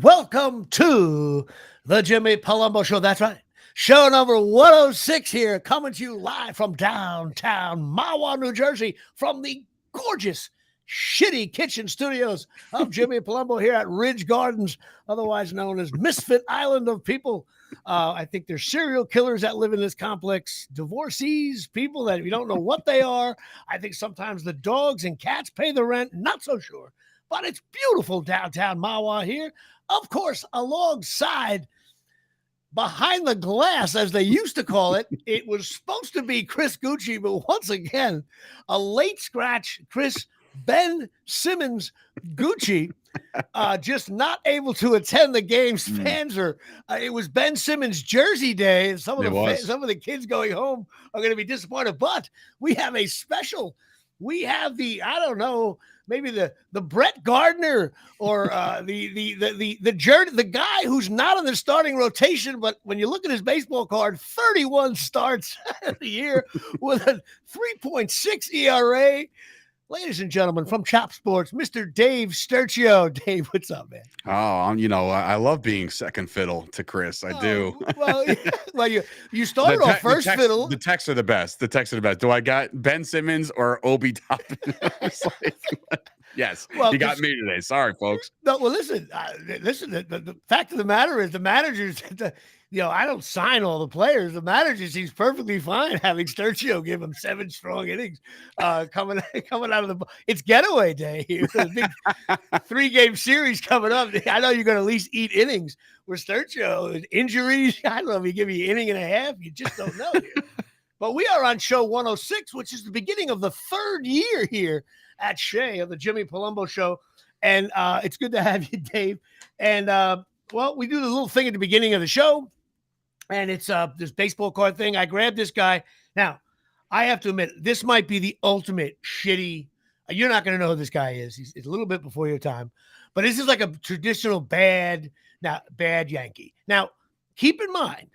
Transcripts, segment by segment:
Welcome to the Jimmy Palumbo Show. That's right. Show number 106 here, coming to you live from downtown Mahwah, New Jersey, from the gorgeous, shitty kitchen studios of Jimmy Palumbo here at Ridge Gardens, otherwise known as Misfit Island of people. I think there's serial killers that live in this complex, divorcees, people that we don't know what they are. I think sometimes the dogs and cats pay the rent, not so sure. But it's beautiful downtown Mahwah here. Of course, alongside, behind the glass, as they used to call it, it was supposed to be Chris Gucci, but once again, a late scratch Chris Ben Simmons Gucci, just not able to attend the games. Fans are, it was Ben Simmons Jersey Day, and some of the kids going home are going to be disappointed. But we have a special. We have I don't know, maybe the Brett Gardner or the guy who's not in the starting rotation, but when you look at his baseball card, 31 starts a year with a 3.6 ERA. Ladies and gentlemen, from Chop Sports, Mr. Dave Struchio. Dave, what's up, man? Oh, I love being second fiddle to Chris. I do. Well, you started off first fiddle. The texts are the best. Do I got Ben Simmons or Obi Toppin? Yes, well, you got me today. Sorry, folks. No, well, listen. The fact of the matter is, the managers. I don't sign all the players. The manager seems perfectly fine having Struchio give him 7 strong innings coming out of the. It's getaway day here. Big 3-game series coming up. I know you're going to at least eat innings. Where Struchio injuries, I don't know if he give you an inning and a half. You just don't know here. But we are on show 106, which is the beginning of the 3rd year here at Shea of the Jimmy Palumbo Show, and it's good to have you, Dave. And we do the little thing at the beginning of the show. And it's this baseball card thing. I grabbed this guy. Now, I have to admit, this might be the ultimate shitty. You're not going to know who this guy is. He's a little bit before your time. But this is like a traditional bad Yankee. Now, keep in mind,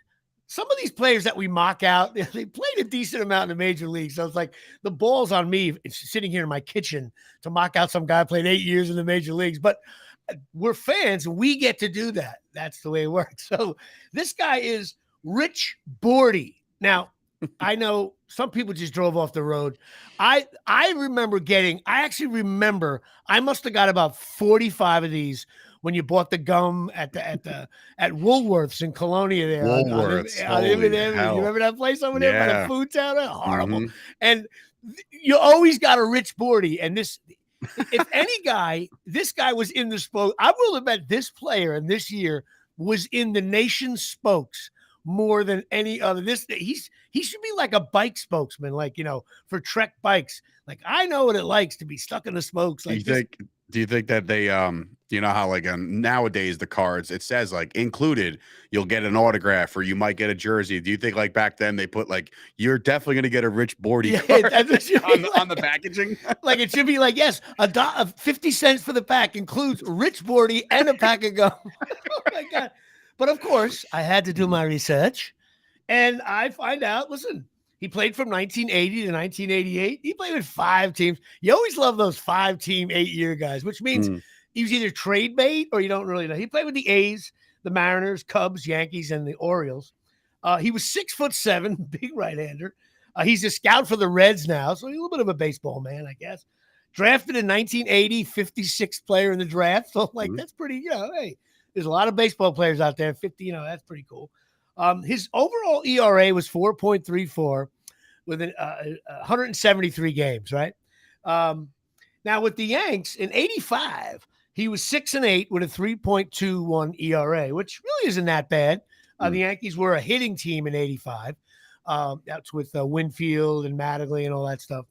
some of these players that we mock out, they played a decent amount in the major leagues. So it's like the ball's on me. It's sitting here in my kitchen to mock out some guy who played 8 years in the major leagues. But we're fans. We get to do that. That's the way it works. So this guy is Rich Bordy. Now, I know some people just drove off the road. I actually remember I must have got about 45 of these when you bought the gum at Woolworths in Colonia there. Woolworths. You remember that place over there by the food town? Horrible. Mm-hmm. And you always got a Rich Bordy. And this, if any guy, this guy was in the spoke. I will admit this player in this year was in the nation's spokes more than any other. He should be like a bike spokesman, like, for Trek bikes. Like, I know what it likes to be stuck in the spokes. Like, do you think that they how like nowadays the cards, it says like included, you'll get an autograph or you might get a jersey. Do you think like back then they put like, you're definitely going to get a Rich Bordy card on the packaging? Like it should be like, yes, 50 cents for the pack includes Rich Bordy and a pack of gum. Oh my God. But of course I had to do my research and I find out, listen, he played from 1980 to 1988. He played with 5 teams. You always love those 5-team, 8-year guys, which means he was either trade bait or you don't really know. He played with the A's, the Mariners, Cubs, Yankees, and the Orioles. He was 6'7", big right-hander. He's a scout for the Reds now, so he's a little bit of a baseball man, I guess. Drafted in 1980, 56th player in the draft. So, that's pretty, hey, there's a lot of baseball players out there. 50, that's pretty cool. His overall ERA was 4.34 with 173 games, right? Now, with the Yanks, in 85, he was 6-8 with a 3.21 ERA, which really isn't that bad. The Yankees were a hitting team in 85. That's with Winfield and Mattingly and all that stuff.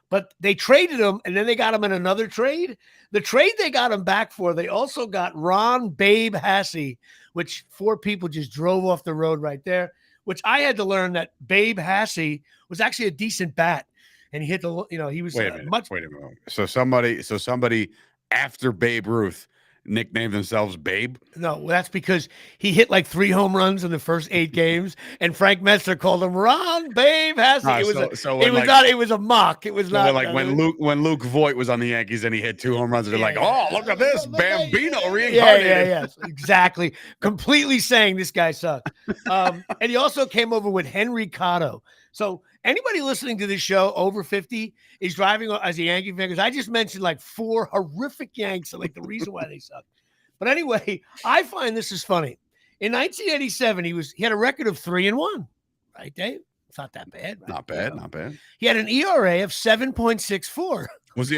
But they traded him, and then they got him in another trade. The trade they got him back for, they also got Ron Babe Hassey, which 4 people just drove off the road right there, which I had to learn that Babe Hassey was actually a decent bat. And he hit the, he was Wait a minute. So somebody after Babe Ruth nicknamed themselves Babe? No, that's because he hit like 3 home runs in the first 8 games, and Frank Messer called him Ron Babe Hassett. It was it was a mock. It was not like when Luke Voigt was on the Yankees and he hit 2 home runs, they're like, oh, look at this Bambino reincarnated. Yes, exactly. Completely saying this guy sucks. And he also came over with Henry Cotto. So anybody listening to this show over 50 is driving as a Yankee fan, because I just mentioned like 4 horrific Yanks and like the reason why they suck. But anyway, I find this is funny. In 1987, he had a record of 3-1, right, Dave? It's not that bad. Right? Not bad, not bad. He had an ERA of 7.64. Was he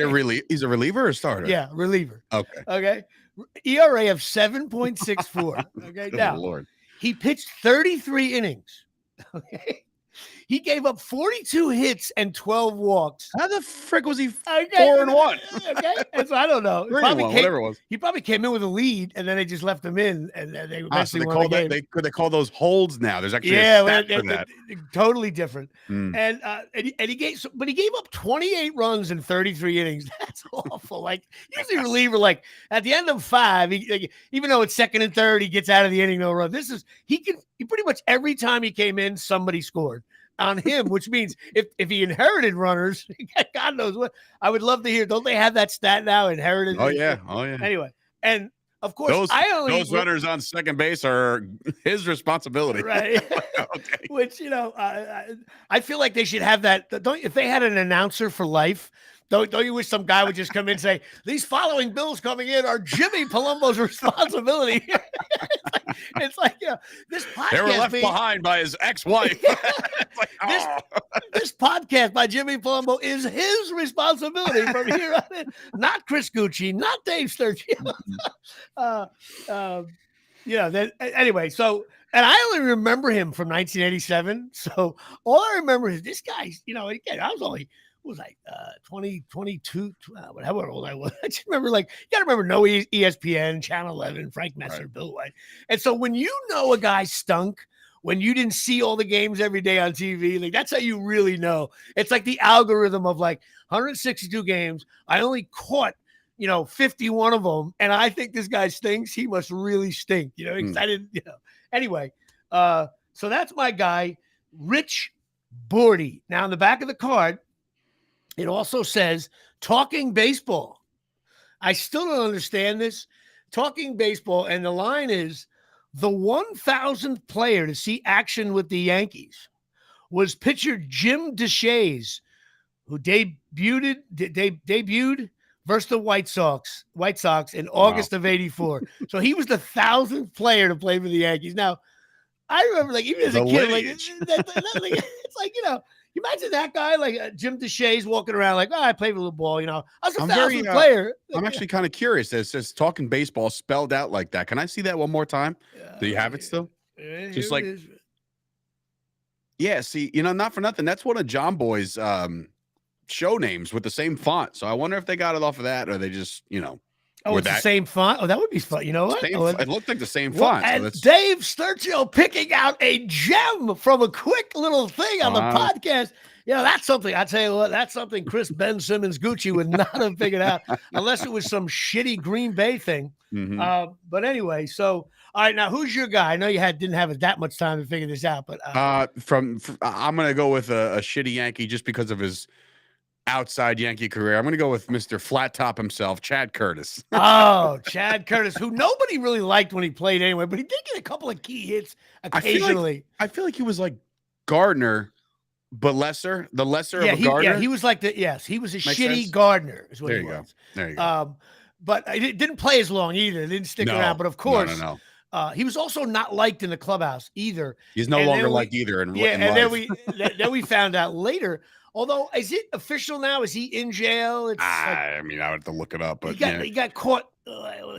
he's a reliever or a starter? Yeah, reliever. Okay. ERA of 7.64. Okay. Now, Lord. He pitched 33 innings. Okay. He gave up 42 hits and 12 walks. How the frick was he 4-1? Okay, and so I don't know. Whatever it was. He probably came in with a lead, and then they just left him in, and they eventually won the game. They call those holds now. There's actually a stat for that. Totally different. And he gave up 28 runs in 33 innings. That's awful. Like usually reliever, like at the end of 5, even though it's second and third, he gets out of the inning, no run. He pretty much every time he came in, somebody scored on him, which means if he inherited runners, God knows what. I would love to hear. Don't they have that stat now? Inherited. Oh yeah. Anyway, and of course, those runners on second base are his responsibility, right? Okay. Which I feel like they should have that. If they had an announcer for life. Don't you wish some guy would just come in and say, these following bills coming in are Jimmy Palumbo's responsibility? It's like, this podcast. They were left behind by his ex-wife. This podcast by Jimmy Palumbo is his responsibility from here on in. Not Chris Gucci, not Dave Struchio. Anyway, so, and I only remember him from 1987. So all I remember is this guy's, again, I was only, was like 20, 22, however old I was. I just remember, like, you got to remember no ESPN, Channel 11, Frank Messer, right. Bill White. And so when you know a guy stunk, when you didn't see all the games every day on TV, like that's how you really know. It's like the algorithm of like 162 games. I only caught, 51 of them. And I think this guy stinks. He must really stink, because I didn't, Anyway, so that's my guy, Rich Bordy. Now, in the back of the card, it also says talking baseball. I still don't understand this. Talking baseball, and the line is the 1,000th player to see action with the Yankees was pitcher Jim DeShays, who debuted versus the White Sox in August of '84. So he was the 1,000th player to play for the Yankees. Now, I remember, like, even as a kid, like, it's like, you imagine that guy, like Jim DeShays, walking around like, I played a little ball, I was a 1,000th player. I'm actually kind of curious. It says talking baseball spelled out like that. Can I see that one more time? Do you have it still? Just like, yeah, see, not for nothing. That's one of John Boy's show names with the same font. So I wonder if they got it off of that or they just, Oh, it's the same font? Oh, that would be fun. You know what? It looked like the same font. And Dave Struchio picking out a gem from a quick little thing on the podcast. That's something. I tell you what, that's something Chris Ben Simmons Gucci would not have figured out unless it was some shitty Green Bay thing. Mm-hmm. But anyway, so all right, now who's your guy? I know you didn't have that much time to figure this out, but I'm gonna go with a shitty Yankee just because of his outside Yankee career. I'm going to go with Mr. Flat Top himself, Chad Curtis. Oh, Chad Curtis, who nobody really liked when he played anyway, but he did get a couple of key hits occasionally. I feel like he was like Gardner, but lesser of a Gardner. Yeah, he was like he was a shitty sense? Gardner is what he was. There you go. But he didn't play as long either. Didn't stick around. But of course, no. He was also not liked in the clubhouse either. He's no longer liked either. In life. Then we found out later. Although, is it official now? Is he in jail? I would have to look it up. But he got caught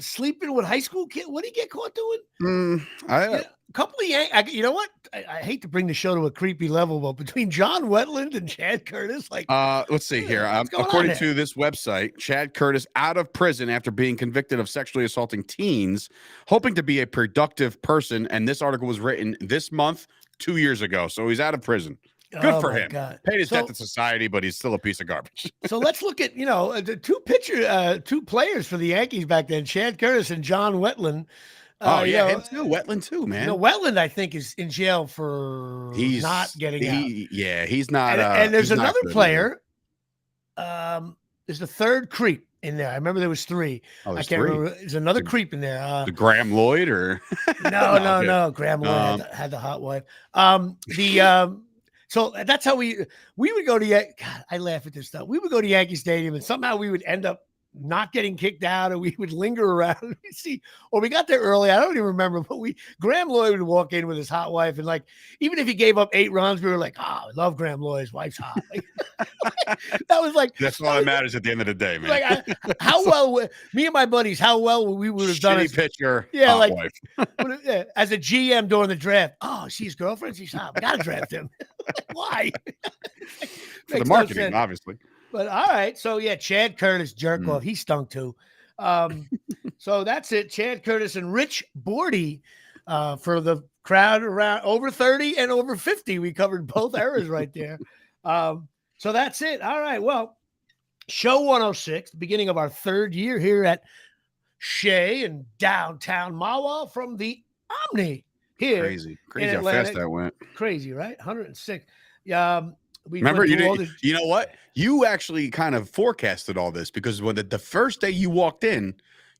sleeping with high school kid. What did he get caught doing? A couple of you know what? I hate to bring the show to a creepy level, but between John Wetland and Chad Curtis, let's see here. According to this website, Chad Curtis out of prison after being convicted of sexually assaulting teens, hoping to be a productive person. And this article was written this month, 2 years ago. So he's out of prison. Good Oh for my him. God. Paid his debt So, to society, but he's still a piece of garbage. so let's look at, the two players for the Yankees back then, Chad Curtis and John Wetland. Oh yeah, him too. Wetland too, man. Wetland, I think, is in jail for not getting out. He's not And there's he's not another good, man. player. There's the third creep in there. I remember there was three. Oh, I can't remember. There's another creep in there. The Graham Lloyd or no. Graham Lloyd had the hot wife. So that's how we would go to God, I laugh at this stuff. We would go to Yankee Stadium and somehow we would end up not getting kicked out, or we would linger around and see, or we got there early. I don't even remember, but Graham Lloyd would walk in with his hot wife, and like, even if he gave up 8 runs, we were like, I love Graham Lloyd. His wife's hot. Like, that was like, that's all that matters at the end of the day, man. Like, how well me and my buddies, how well we would have done as pitcher, hot wife. As a GM during the draft. Oh, she's girlfriend, she's hot. We gotta draft him. Why? For the marketing, obviously. But all right, so yeah, Chad Curtis, jerk off. He stunk too. So that's it. Chad Curtis and Rich Bordy for the crowd around over 30 and over 50. We covered both eras right there. So that's it. All right. Well, show 106, the beginning of our 3rd year here at Shea in downtown Mahwah from the Omni here. Crazy how fast that went. Crazy, right? 106. Remember, you know what? You actually kind of forecasted all this because when the first day you walked in,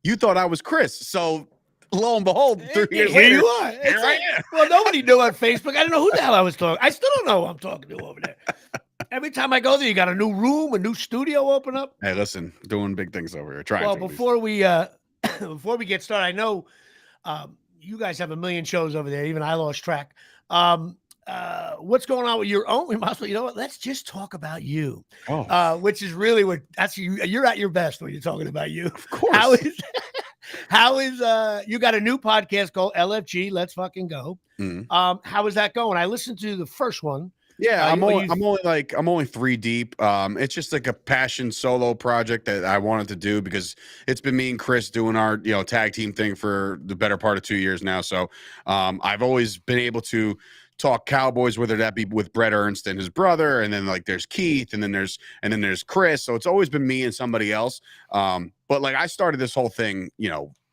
you thought I was Chris. So lo and behold, 3 years here later, you are. Here I am. Well, nobody knew on Facebook. I didn't know who the hell I was talking. I still don't know who I'm talking to over there. Every time I go there, you got a new room, a new studio open up. Hey, listen, doing big things over here. Trying. Well, before we get started, I know you guys have a million shows over there. Even I lost track. What's going on with your own? We might as well, you know what? Let's just talk about you. Which is really you're at your best when you're talking about you. Of course. How is you got a new podcast called LFG? Let's fucking go. How is that going? I listened to the first one. Yeah, I'm only 3 deep. It's just like a passion solo project that I wanted to do because it's been me and Chris doing our tag team thing for the better part of 2 years now. So I've always been able to talk Cowboys, whether that be with Brett Ernst and his brother, and then like there's Keith, and then there's Chris. So it's always been me and somebody else. But like I started this whole thing,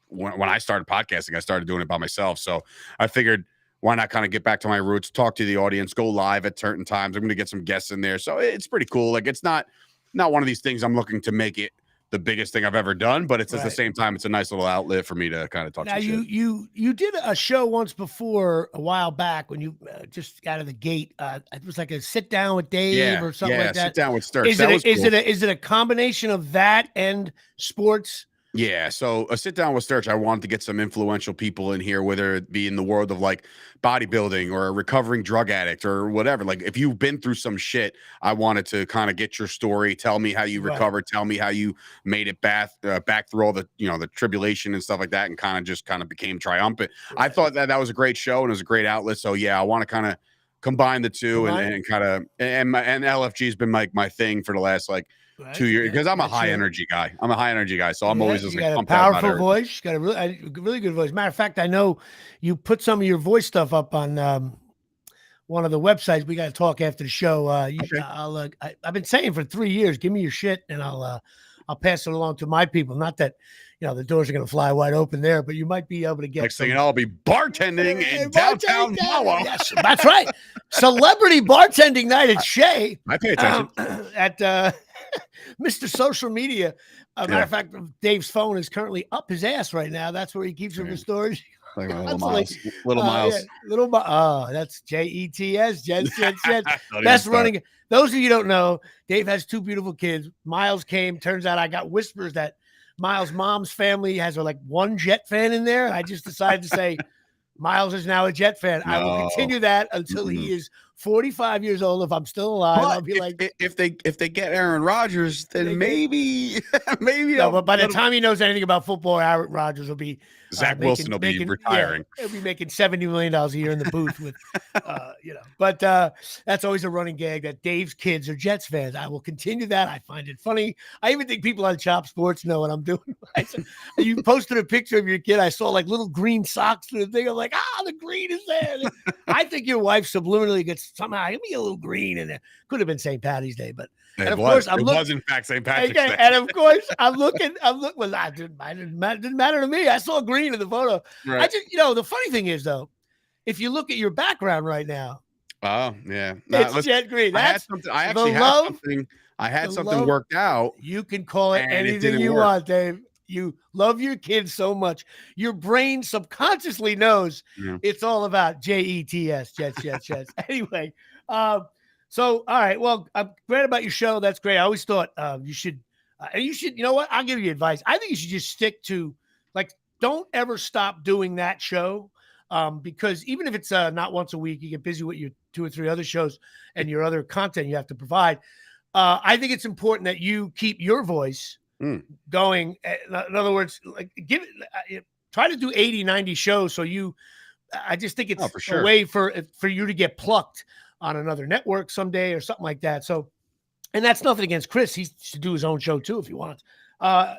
when I started podcasting, I started doing it by myself. So I figured, why not kind of get back to my roots, talk to the audience, go live at certain times. I'm going to get some guests in there. So it's pretty cool. Like it's not one of these things I'm looking to make it the biggest thing I've ever done, but it's at the same time, it's a nice little outlet for me to kind of talk now, some shit. You did a show once before a while back when you just out of the gate. It was like a sit down with Dave or something like that. Sit down with Sturch. Is it a combination of that and sports? Yeah, so a sit down with Sturch, I wanted to get some influential people in here, whether it be in the world of like bodybuilding or a recovering drug addict or whatever. Like if you've been through some shit, I wanted to kind of get your story, tell me how you recovered, tell me how you made it back through all the the tribulation and stuff like that, and kind of became triumphant. Right. I thought that was a great show and it was a great outlet. So yeah, I want to kind of combine the two and LFG has been like my thing for the last 2 years because I'm a high energy guy. So I'm always just got a powerful voice. Got a really good voice. Matter of fact, I know you put some of your voice stuff up on one of the websites. We got to talk after the show. I've been saying for 3 years, give me your shit and I'll pass it along to my people. Not that the doors are going to fly wide open there, but you might be able to get. Next thing I'll be bartending in downtown Mahwah. Yes, that's right. Celebrity bartending night at Shea. I pay attention at. Mr. Social Media. Matter of fact, Dave's phone is currently up his ass right now. That's where he keeps him in storage. Like little Miles. That's JETS. Jets. Best running. Those of you who don't know, Dave has 2 beautiful kids. Miles came. Turns out I got whispers that Miles' mom's family has one Jet fan in there. I just decided to say Miles is now a Jet fan. No. I will continue that until he is 45 years old. If I'm still alive, I'll be if they get Aaron Rodgers, then maybe. No, but by the time he knows anything about football, Aaron Rodgers will be Zach Wilson will be retiring. He'll be making $70 million a year in the booth with, But that's always a running gag that Dave's kids are Jets fans. I will continue that. I find it funny. I even think people on Chop Sports know what I'm doing. You posted a picture of your kid. I saw little green socks through the thing. I'm like, the green is there. I think your wife subliminally gets somehow give me a little green in there. Could have been St. Patty's Day, but It was in fact St. Patrick's Day. And of course I'm looking. Well, it didn't matter to me. I saw green in the photo. Right. I just, the funny thing is though, if you look at your background right now, oh yeah, it's jet green. That's I actually had something. I had something worked out. You can call it anything you want, Dave. You love your kids so much. Your brain subconsciously knows it's all about JETS, Jets. Anyway, so all right. Well, I'm great about your show. That's great. I always thought you should. You know what? I'll give you advice. I think you should just stick to, like, don't ever stop doing that show. Because even if it's not once a week, you get busy with your 2 or 3 other shows and your other content you have to provide. I think it's important that you keep your voice going. In other words, like try to do 80, 90 shows. So I just think it's a way for you to get plucked on another network someday or something like that. So, and that's nothing against Chris. He should do his own show too, if he wants.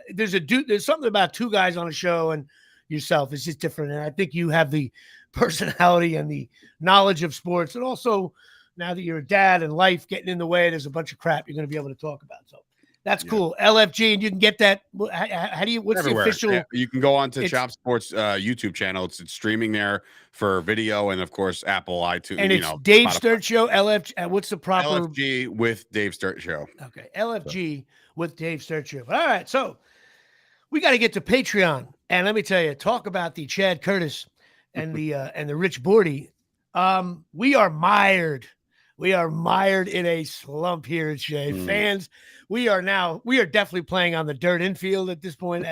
There's something about 2 guys on a show and yourself. It's just different. And I think you have the personality and the knowledge of sports. And also, now that you're a dad and life getting in the way, there's a bunch of crap you're going to be able to talk about. So that's cool. LFG, and you can get that. How do you, what's everywhere. The official? Yeah, you can go on to Chop Sports YouTube channel. It's streaming there for video, and of course, Apple, iTunes. And it's Dave Struchio, LFG. What's the proper? LFG with Dave Struchio. Okay. LFG with Dave Struchio. All right. So we got to get to Patreon. And let me tell you, talk about the Chad Curtis and the Rich Bordy. We are mired. We are mired in a slump here at Shea. Fans, we are definitely playing on the dirt infield at this point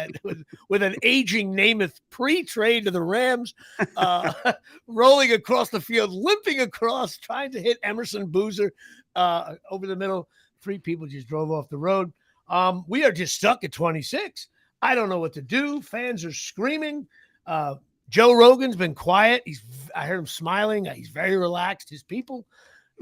with an aging Namath pre-trade to the Rams, rolling across the field, limping across, trying to hit Emerson Boozer over the middle. 3 people just drove off the road. We are just stuck at 26. I don't know what to do. Fans are screaming. Joe Rogan's been quiet. I heard him smiling. He's very relaxed. His people.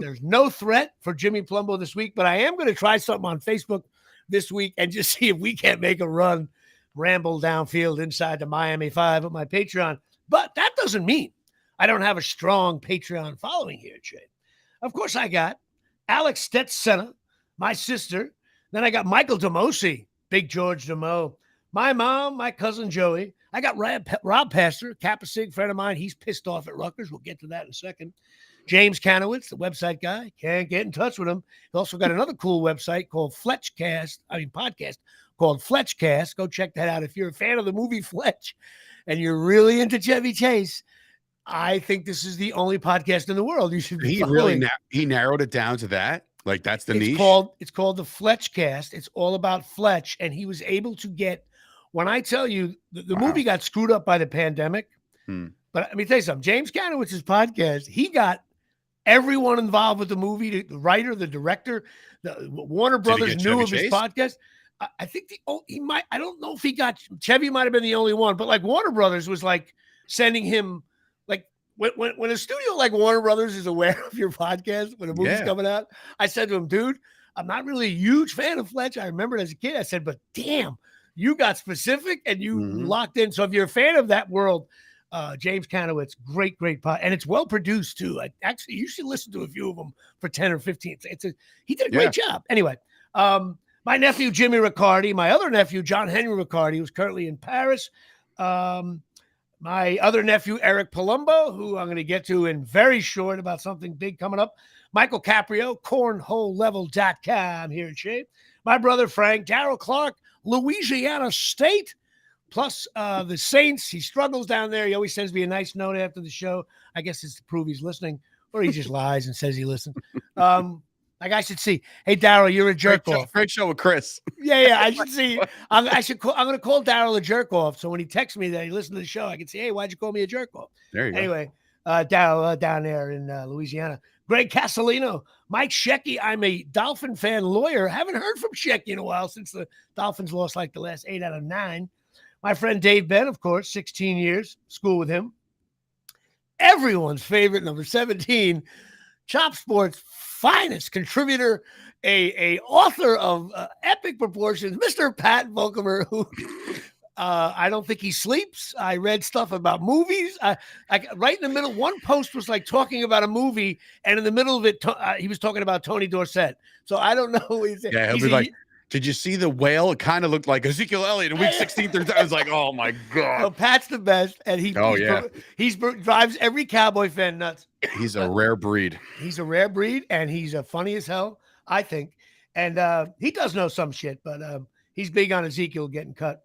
There's no threat for Jimmy Palumbo this week, but I am going to try something on Facebook this week and just see if we can't make a run, ramble downfield inside the Miami 5 with my Patreon. But that doesn't mean I don't have a strong Patreon following here, Jay. Of course, I got Alex Stetsenna, my sister. Then I got Michael DeMosi, Big George DeMo. My mom, my cousin Joey. I got Rob Pastor, Kappa Sig, friend of mine. He's pissed off at Rutgers. We'll get to that in a second. James Kanowitz, the website guy. Can't get in touch with him. He also got another cool website called podcast called Fletchcast. Go check that out. If you're a fan of the movie Fletch and you're really into Chevy Chase, I think this is the only podcast in the world you should be following. He narrowed it down to that? Like, that's the niche? It's called the Fletchcast. It's all about Fletch. And he was able to get, when I tell you, the movie got screwed up by the pandemic. But let me tell you something. James Kanowitz's podcast, he got everyone involved with the movie, the writer, the director, the Warner Brothers knew of his podcast. I think I don't know if he got, Chevy might have been the only one, but like Warner Brothers was like sending him, like when a studio like Warner Brothers is aware of your podcast, when a movie's coming out, I said to him, dude, I'm not really a huge fan of Fletch. I remember it as a kid. I said, but damn, you got specific and you locked in. So if you're a fan of that world, James Kanowitz, great pod, and it's well produced too. Actually, you should listen to a few of them for 10 or 15. He did a great job. Anyway, my nephew Jimmy Riccardi, my other nephew John Henry Riccardi, who's currently in Paris. My other nephew Eric Palumbo, who I'm going to get to in very short about something big coming up. Michael Caprio, cornholelevel.com here in shape. My brother Frank, Darryl Clark, Louisiana State. Plus the Saints. He struggles down there. He always sends me a nice note after the show. I guess it's to prove he's listening, or he just lies and says he listened. Like I should see. Hey, Darryl, you're a jerk off. Great show with Chris. Yeah. I should see. I'm going to call Darryl a jerk off. So when he texts me that he listened to the show, I can say, hey, why'd you call me a jerk off? There you go. Anyway, Darryl down there in Louisiana. Greg Castellino, Mike Shecky. I'm a Dolphin fan lawyer. Haven't heard from Shecky in a while since the Dolphins lost like the last 8 out of 9. My friend Dave Ben, of course, 16 years, school with him. Everyone's favorite, number 17, Chop Sports' finest contributor, a author of epic proportions, Mr. Pat Volkemer, who I don't think he sleeps. I read stuff about movies. I right in the middle. One post was like talking about a movie, and in the middle of it, he was talking about Tony Dorsett. So I don't know. Yeah, he'll be like, "Did you see the whale? It kind of looked like Ezekiel Elliott in week 16 through." I was like, "Oh my god!" No, Pat's the best, and he drives every Cowboy fan nuts. He's a rare breed. He's a rare breed, and he's funny as hell, I think. And he does know some shit, but he's big on Ezekiel getting cut.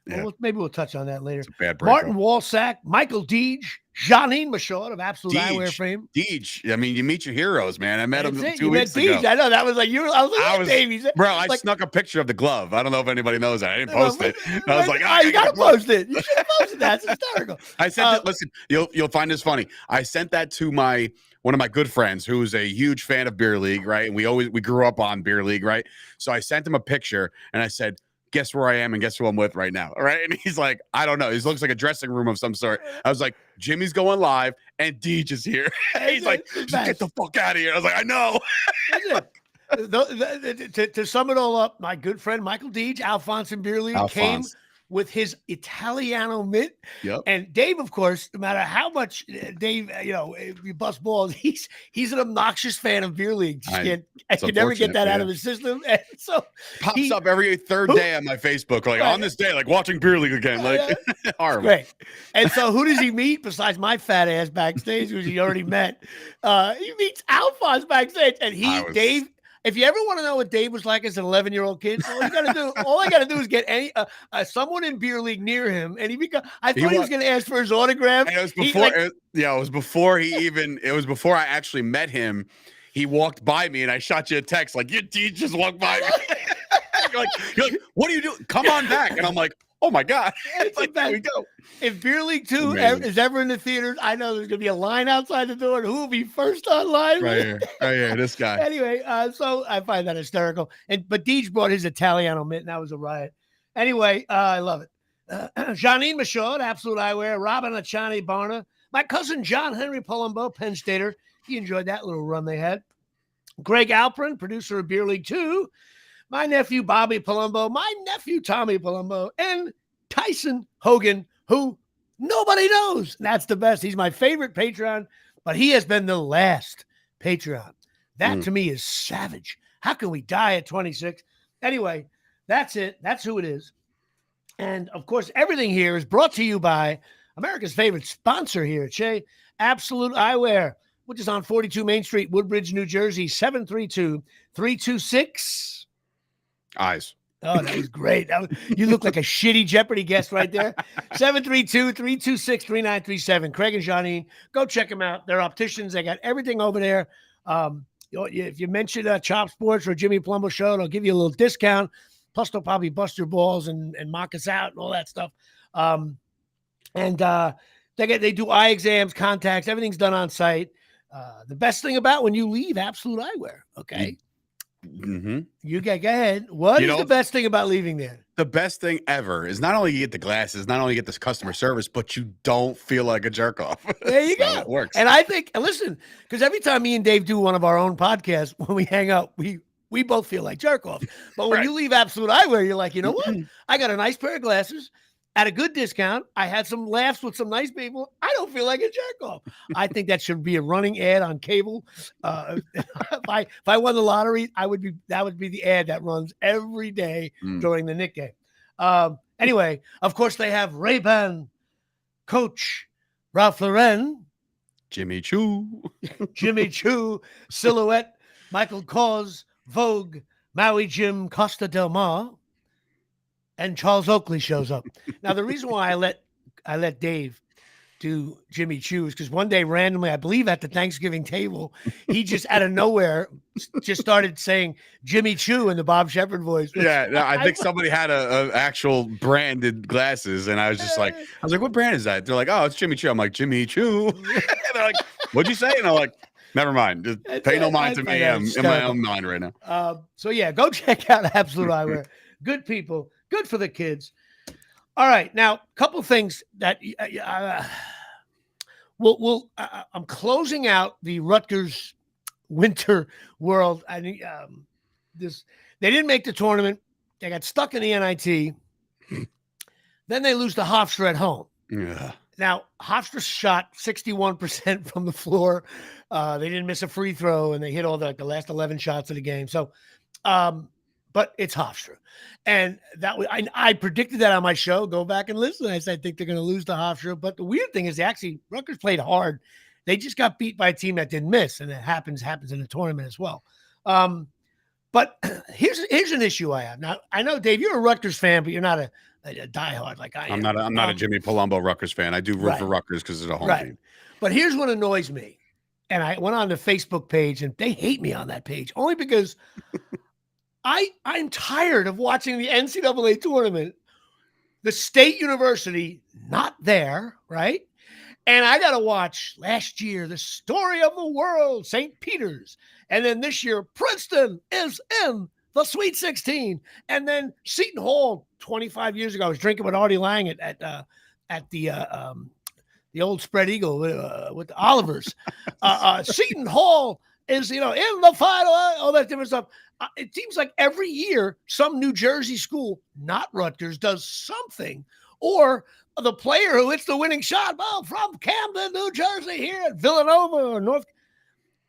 Yeah. Well, maybe we'll touch on that later. It's a bad Martin Walsack, Michael Deege, Janine Michaud of Absolute Eyewear fame. Deege. I mean, you meet your heroes, man. I met him 2 weeks ago. I know that was like you. I was Davey. Bro, I snuck a picture of the glove. I don't know if anybody knows that. I didn't post it. I was like, you gotta post it. You should have posted that. It's hysterical. I sent it. Listen, you'll find this funny. I sent that to one of my good friends who's a huge fan of Beer League, right? And we grew up on Beer League, right? So I sent him a picture and I said, guess where I am and guess who I'm with right now. All right. And he's like, I don't know. He looks like a dressing room of some sort. I was like, Jimmy's going live and Deej is here. He's like, just get the fuck out of here. I was like, I know. To sum it all up, my good friend Michael Deej, Alphonse in Beer League, came with his Italiano mitt. Yep. And Dave, of course, no matter how much Dave, you bust balls, he's an obnoxious fan of Beer League. I can never get that out of his system. And so pops up every third day on my Facebook, like on this day, like watching Beer League again. Like horrible. Great. And so who does he meet besides my fat ass backstage, which he already met? He meets Alphonse backstage, and Dave. If you ever want to know what Dave was like as an 11-year-old kid, all I got to do is get someone in Beer League near him, and I thought he was going to ask for his autograph. And it was before, it was before I actually met him. He walked by me, and I shot you a text like, "Your D just walked by me." you're like, what are you doing? Come on back, and I'm like, oh my god! It's like there we go. If Beer League 2 is ever in the theaters, I know there's gonna be a line outside the door. Who will be first online? Right here, this guy. Anyway, so I find that hysterical. But Deej brought his Italiano mitt, and that was a riot. Anyway, I love it. Janine Michaud, Absolute Eyewear, Robin Achani Barna, my cousin John Henry Palumbo, Penn Stater. He enjoyed that little run they had. Greg Alprin, producer of Beer League 2. My nephew, Bobby Palumbo, my nephew, Tommy Palumbo, and Tyson Hogan, who nobody knows. That's the best. He's my favorite Patreon, but he has been the last Patreon. That to me is savage. How can we die at 26? Anyway, that's it. That's who it is. And of course, everything here is brought to you by America's favorite sponsor here at Shea, Absolute Eyewear, which is on 42 Main Street, Woodbridge, New Jersey, 732-326. Eyes. Oh, that was great. You look like a shitty Jeopardy guest right there. 732-326-3937. Craig and Janine, go check them out. They're opticians. They got everything over there. If you mention Chop Sports or Jimmy Palumbo Show, they'll give you a little discount. Plus, they'll probably bust your balls and mock us out and all that stuff. They do eye exams, contacts. Everything's done on site. The best thing about when you leave Absolute Eyewear, okay? Mm-hmm. You go ahead. What is the best thing about leaving there? The best thing ever is not only you get the glasses, not only you get this customer service, but you don't feel like a jerk off. There you go. It works. And I think, listen, because every time me and Dave do one of our own podcasts, when we hang out, we both feel like jerk off. But when you leave Absolute Eyewear, you're like, you know what? I got a nice pair of glasses at a good discount. I had some laughs with some nice people. I don't feel like a jerk off. I think that should be a running ad on cable. If I won the lottery, that would be the ad that runs every day during the Knick game. Anyway, of course they have Ray-Ban, Coach, Ralph Lauren, Jimmy Choo, Silhouette, Michael Kors, Vogue, Maui Jim, Costa Del Mar, and Charles Oakley shows up. Now, the reason why I let Dave do Jimmy Choo is because one day randomly, I believe at the Thanksgiving table, he just out of nowhere just started saying Jimmy Choo in the Bob Shepard voice. I think somebody had a actual branded glasses, and I was like, what brand is that? They're like, oh, it's Jimmy Choo. I'm like, Jimmy Choo. And they're like, what'd you say? And I'm like, never mind. Just pay no mind to me. I'm in my own mind right now. So yeah, go check out Absolute Eyewear. Good people. Good for the kids. All right. Now, a couple things that I'm closing out the Rutgers Winter World. They didn't make the tournament. They got stuck in the NIT. Then they lose to Hofstra at home. Yeah. Now, Hofstra shot 61% from the floor. They didn't miss a free throw, and they hit all the last 11 shots of the game. So, but it's Hofstra. And I predicted that on my show. Go back and listen. I said, I think they're going to lose to Hofstra. But the weird thing is Rutgers played hard. They just got beat by a team that didn't miss, and it happens in the tournament as well. But here's an issue I have. Now, I know, Dave, you're a Rutgers fan, but you're not a diehard like I am. I'm not a Jimmy Palumbo Rutgers fan. I do root for Rutgers because it's a home team. But here's what annoys me. And I went on the Facebook page, and they hate me on that page only because I'm tired of watching the NCAA tournament. The State University, not there, right? And I got to watch last year, the story of the world, St. Peter's. And then this year, Princeton is in the Sweet 16. And then Seton Hall, 25 years ago, I was drinking with Artie Lang at the old Spread Eagle with the Olivers. Seton Hall is, in the final, all that different stuff. It seems like every year, some New Jersey school, not Rutgers, does something. Or the player who hits the winning shot, from Camden, New Jersey, here at Villanova or North.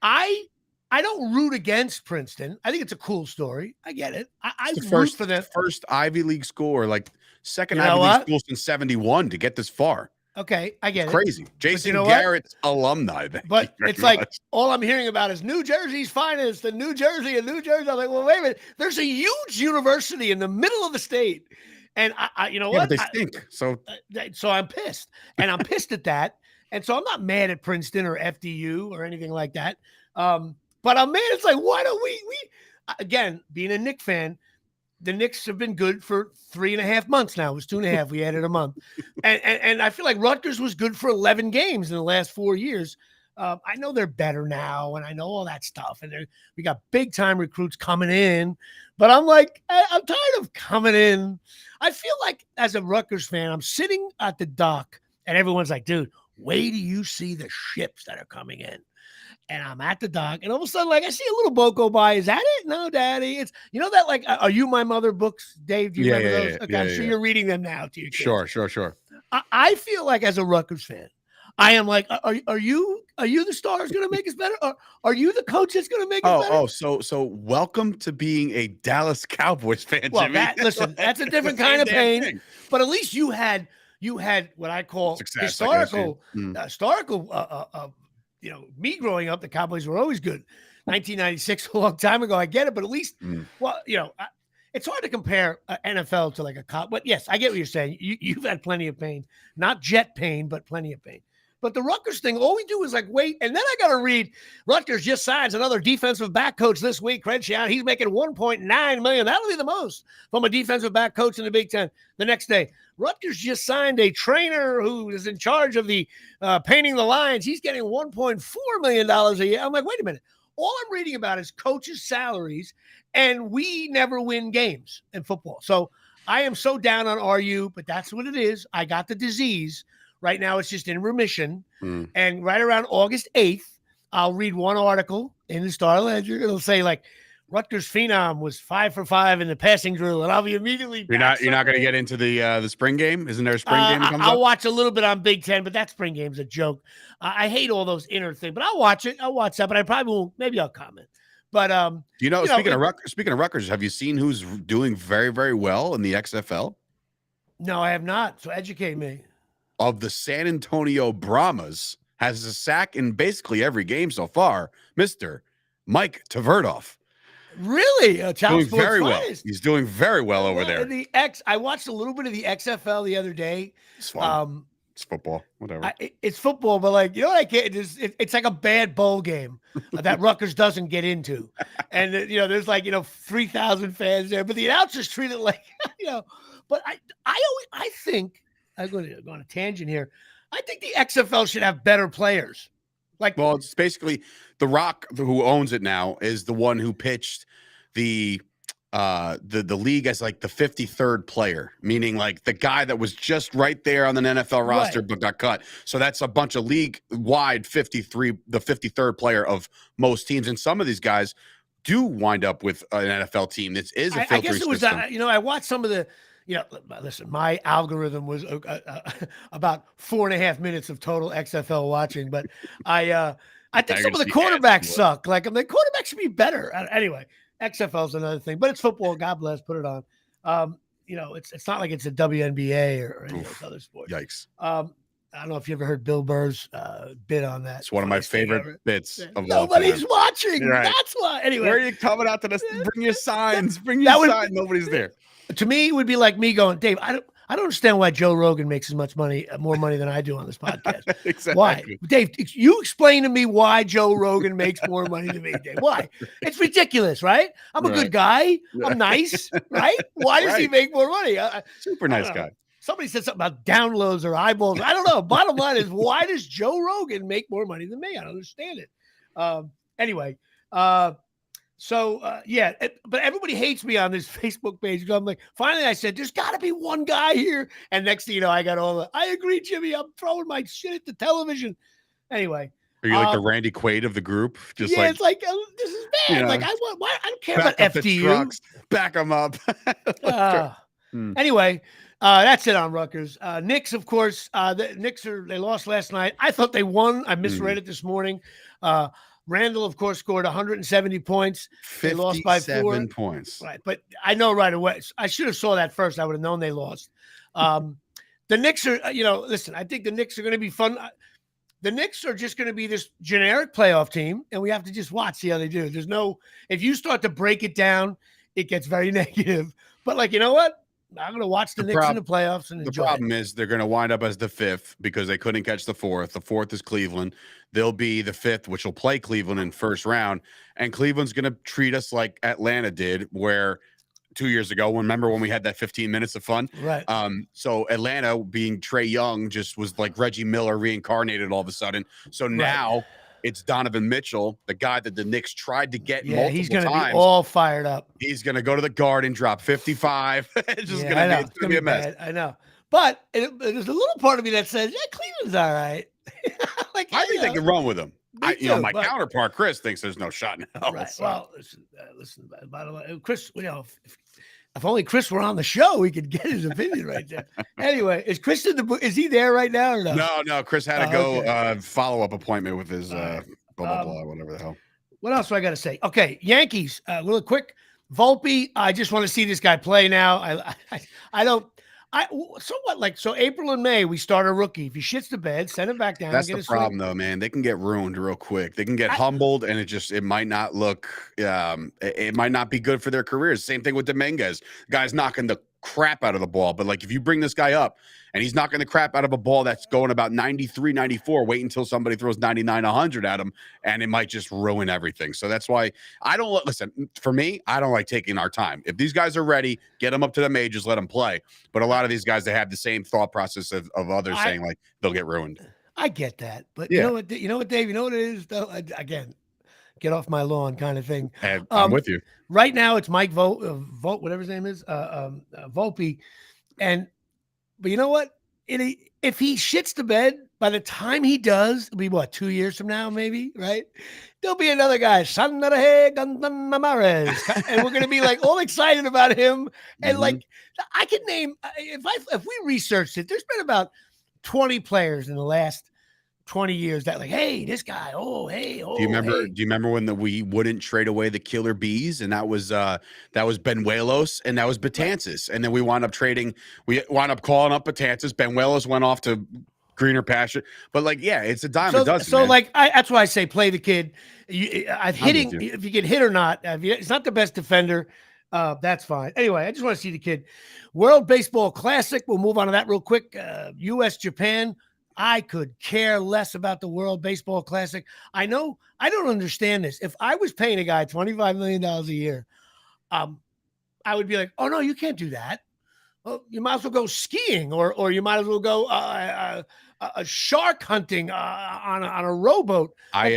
I don't root against Princeton. I think it's a cool story. I get it. I root for them. First Ivy League school, or like second Ivy League school since 71 to get this far. Okay, I get it. Crazy. Jason Garrett's alumni. But it's like all I'm hearing about is New Jersey's finest and New Jersey. I'm like, well, wait a minute. There's a huge university in the middle of the state. And what? But they stink. So I'm pissed. And I'm pissed at that. And so I'm not mad at Princeton or FDU or anything like that. But I'm mad. It's like, why don't we again, being a Knicks fan, the Knicks have been good for 3.5 months now. It was 2.5. We added a month. And I feel like Rutgers was good for 11 games in the last 4 years. I know they're better now, and I know all that stuff. And we got big-time recruits coming in. But I'm like, I'm tired of coming in. I feel like as a Rutgers fan, I'm sitting at the dock, and everyone's like, dude, wait till you see the ships that are coming in. And I'm at the dock, and all of a sudden, I see a little boat go by. Is that it? No, Daddy. It's that Are You My Mother books, Dave? Do you remember those? Okay, I'm sure you're reading them now to your kids. Sure. I feel like as a Rutgers fan, I am like, are you the stars going to make us better? Or are you the coach that's going to make us better? So welcome to being a Dallas Cowboys fan, well, Jimmy. listen, that's a different kind of pain. Thing. But at least you had what I call success, historical, me growing up, the Cowboys were always good. 1996, a long time ago. I get it, but at least, it's hard to compare NFL to like a cop. But yes, I get what you're saying. You've had plenty of pain, not jet pain, but plenty of pain. But the Rutgers thing, all we do is wait. And then I got to read Rutgers just signs another defensive back coach this week, Crenshaw. He's making $1.9 million. That'll be the most from a defensive back coach in the Big Ten. The next day, Rutgers just signed a trainer who is in charge of the painting the lines. He's getting $1.4 million a year. I'm like, wait a minute. All I'm reading about is coaches' salaries, and we never win games in football. So I am so down on RU, but that's what it is. I got the disease. Right now, it's just in remission. And right around August 8th, I'll read one article in the Star Ledger. It'll say, Rutgers Phenom was 5 for 5 in the passing drill, and I'll be immediately. You're not going to get into the spring game? Isn't there a spring game? I'll watch a little bit on Big Ten, but that spring game's a joke. I hate all those inner things, but I'll watch it. I'll watch that, but I probably won't. Maybe I'll comment. But speaking of Rutgers, have you seen who's doing very, very well in the XFL? No, I have not. So educate me. Of the San Antonio Brahmas, has a sack in basically every game so far, Mr. Mike Tverdoff. Really? Doing very well. He's doing very well over there. I watched a little bit of the XFL the other day. It's fun. It's football. Whatever. It's football, but I can't. It's like a bad bowl game that Rutgers doesn't get into. And, there's 3,000 fans there, but the announcers treat it like, but I think, I'm going to go on a tangent here. I think the XFL should have better players. It's basically The Rock, who owns it now, is the one who pitched the league as the 53rd player, meaning the guy that was just right there on the NFL roster but got cut. So that's a bunch of league-wide 53, the 53rd player of most teams, and some of these guys do wind up with an NFL team. This is a filtering system. I watched some of the. listen, my algorithm was about 4.5 minutes of total XFL watching, but I think some of the quarterbacks suck. Like, I'm like, quarterbacks should be better. Anyway, XFL is another thing, but it's football. God bless, put it on. It's not like it's a WNBA or any of those other sports. Yikes. I don't know if you ever heard Bill Burr's bit on that. It's one of my favorite bits of Nobody's watching. Right. That's why. Anyway, where are you coming out to this? Bring your signs. Bring your signs. Nobody's there. To me, it would be like me going, Dave, I don't understand why Joe Rogan makes as much money, more money than I do on this podcast. Exactly. Why? Dave, you explain to me why Joe Rogan makes more money than me, Dave. Why? It's ridiculous, right? I'm a good guy. I'm nice, right? Why does he make more money? Super nice guy. Somebody said something about downloads or eyeballs. I don't know. Bottom line is, why does Joe Rogan make more money than me? I don't understand it. Anyway, but everybody hates me on this Facebook page. I'm like, finally, I said, there's got to be one guy here. And next thing you know, I got I agree, Jimmy. I'm throwing my shit at the television. Anyway. Are you like the Randy Quaid of the group? It's like, this is bad. Like, I don't care about FDU. Back them up. Anyway, that's it on Rutgers. Knicks, of course, the Knicks they lost last night. I thought they won. I misread it this morning. Randall, of course, scored 170 points. They lost by 4 points. Right, but I know right away. I should have saw that first. I would have known they lost. The Knicks are, listen, I think the Knicks are going to be fun. The Knicks are just going to be this generic playoff team, and we have to just watch, see how they do. If you start to break it down, it gets very negative. But, you know what? I'm going to watch the Knicks in the playoffs and enjoy. The problem is they're going to wind up as the 5th because they couldn't catch the 4th. The 4th is Cleveland. They'll be the 5th, which will play Cleveland in first round. And Cleveland's going to treat us like Atlanta did, where 2 years ago, remember when we had that 15 minutes of fun? Right. So Atlanta, being Trae Young, just was like Reggie Miller reincarnated all of a sudden. So now it's Donovan Mitchell, the guy that the Knicks tried to get multiple times. He's going to be all fired up. He's going to go to the Garden, drop 55. It's just going to be a mess. Bad. I know. But there's a little part of me that says, Cleveland's all right. I think they can run with him. My counterpart, Chris, thinks there's no shot in hell. Right. So. Well, listen, by the way, Chris, if only Chris were on the show, we could get his opinion right there. Anyway, is Chris is he there right now or no? No, Chris had to go follow-up appointment with his blah, blah, blah, whatever the hell. What else do I got to say? Okay, Yankees, real quick. Volpe, I just want to see this guy play now. So April and May, we start a rookie. If he shits the bed, send him back down. That's the problem, though, man. They can get ruined real quick. They can get humbled, and it might not look, it might not be good for their careers. Same thing with Dominguez. Guy's knocking the crap out of the ball. But if you bring this guy up and he's knocking the crap out of a ball that's going about 93, 94, wait until somebody throws 99, 100 at him, and it might just ruin everything. So that's why for me, I don't like taking our time. If these guys are ready, get them up to the majors, let them play. But a lot of these guys, they have the same thought process of others saying they'll get ruined. I get that. But you know what, Dave, you know what it is though? Again, get off my lawn kind of thing. I'm with you. Right now it's Mike Vogt, whatever his name is, Volpe. But you know what? If he shits the bed, by the time he does, it'll be 2 years from now, maybe, right? There'll be another guy, and we're going to be all excited about him. And I can name, if we researched it, there's been about 20 players in the last 20 years that hey, this guy, hey. Do you remember when we wouldn't trade away the killer bees, and that was Benuelos and that was Betances, and then we wound up calling up Betances. Benuelos went off to greener pasture, but it's a dime a dozen. So that's why I say play the kid. Hitting, if you can hit or not. It's not the best defender. That's fine. Anyway, I just want to see the kid. World Baseball Classic. We'll move on to that real quick. U.S. Japan. I could care less about the World Baseball Classic. I know I don't understand this. If I was paying a guy $25 million a year, I would be like, oh no, you can't do that. Well, you might as well go skiing, or you might as well go shark hunting on a rowboat. I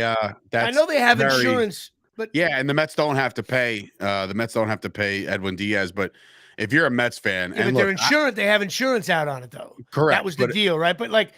know they have insurance, but and the Mets don't have to pay. Edwin Diaz, but if you're a Mets fan, Yeah, and but look, they have insurance out on it though. correct, That was the but deal, right? But like,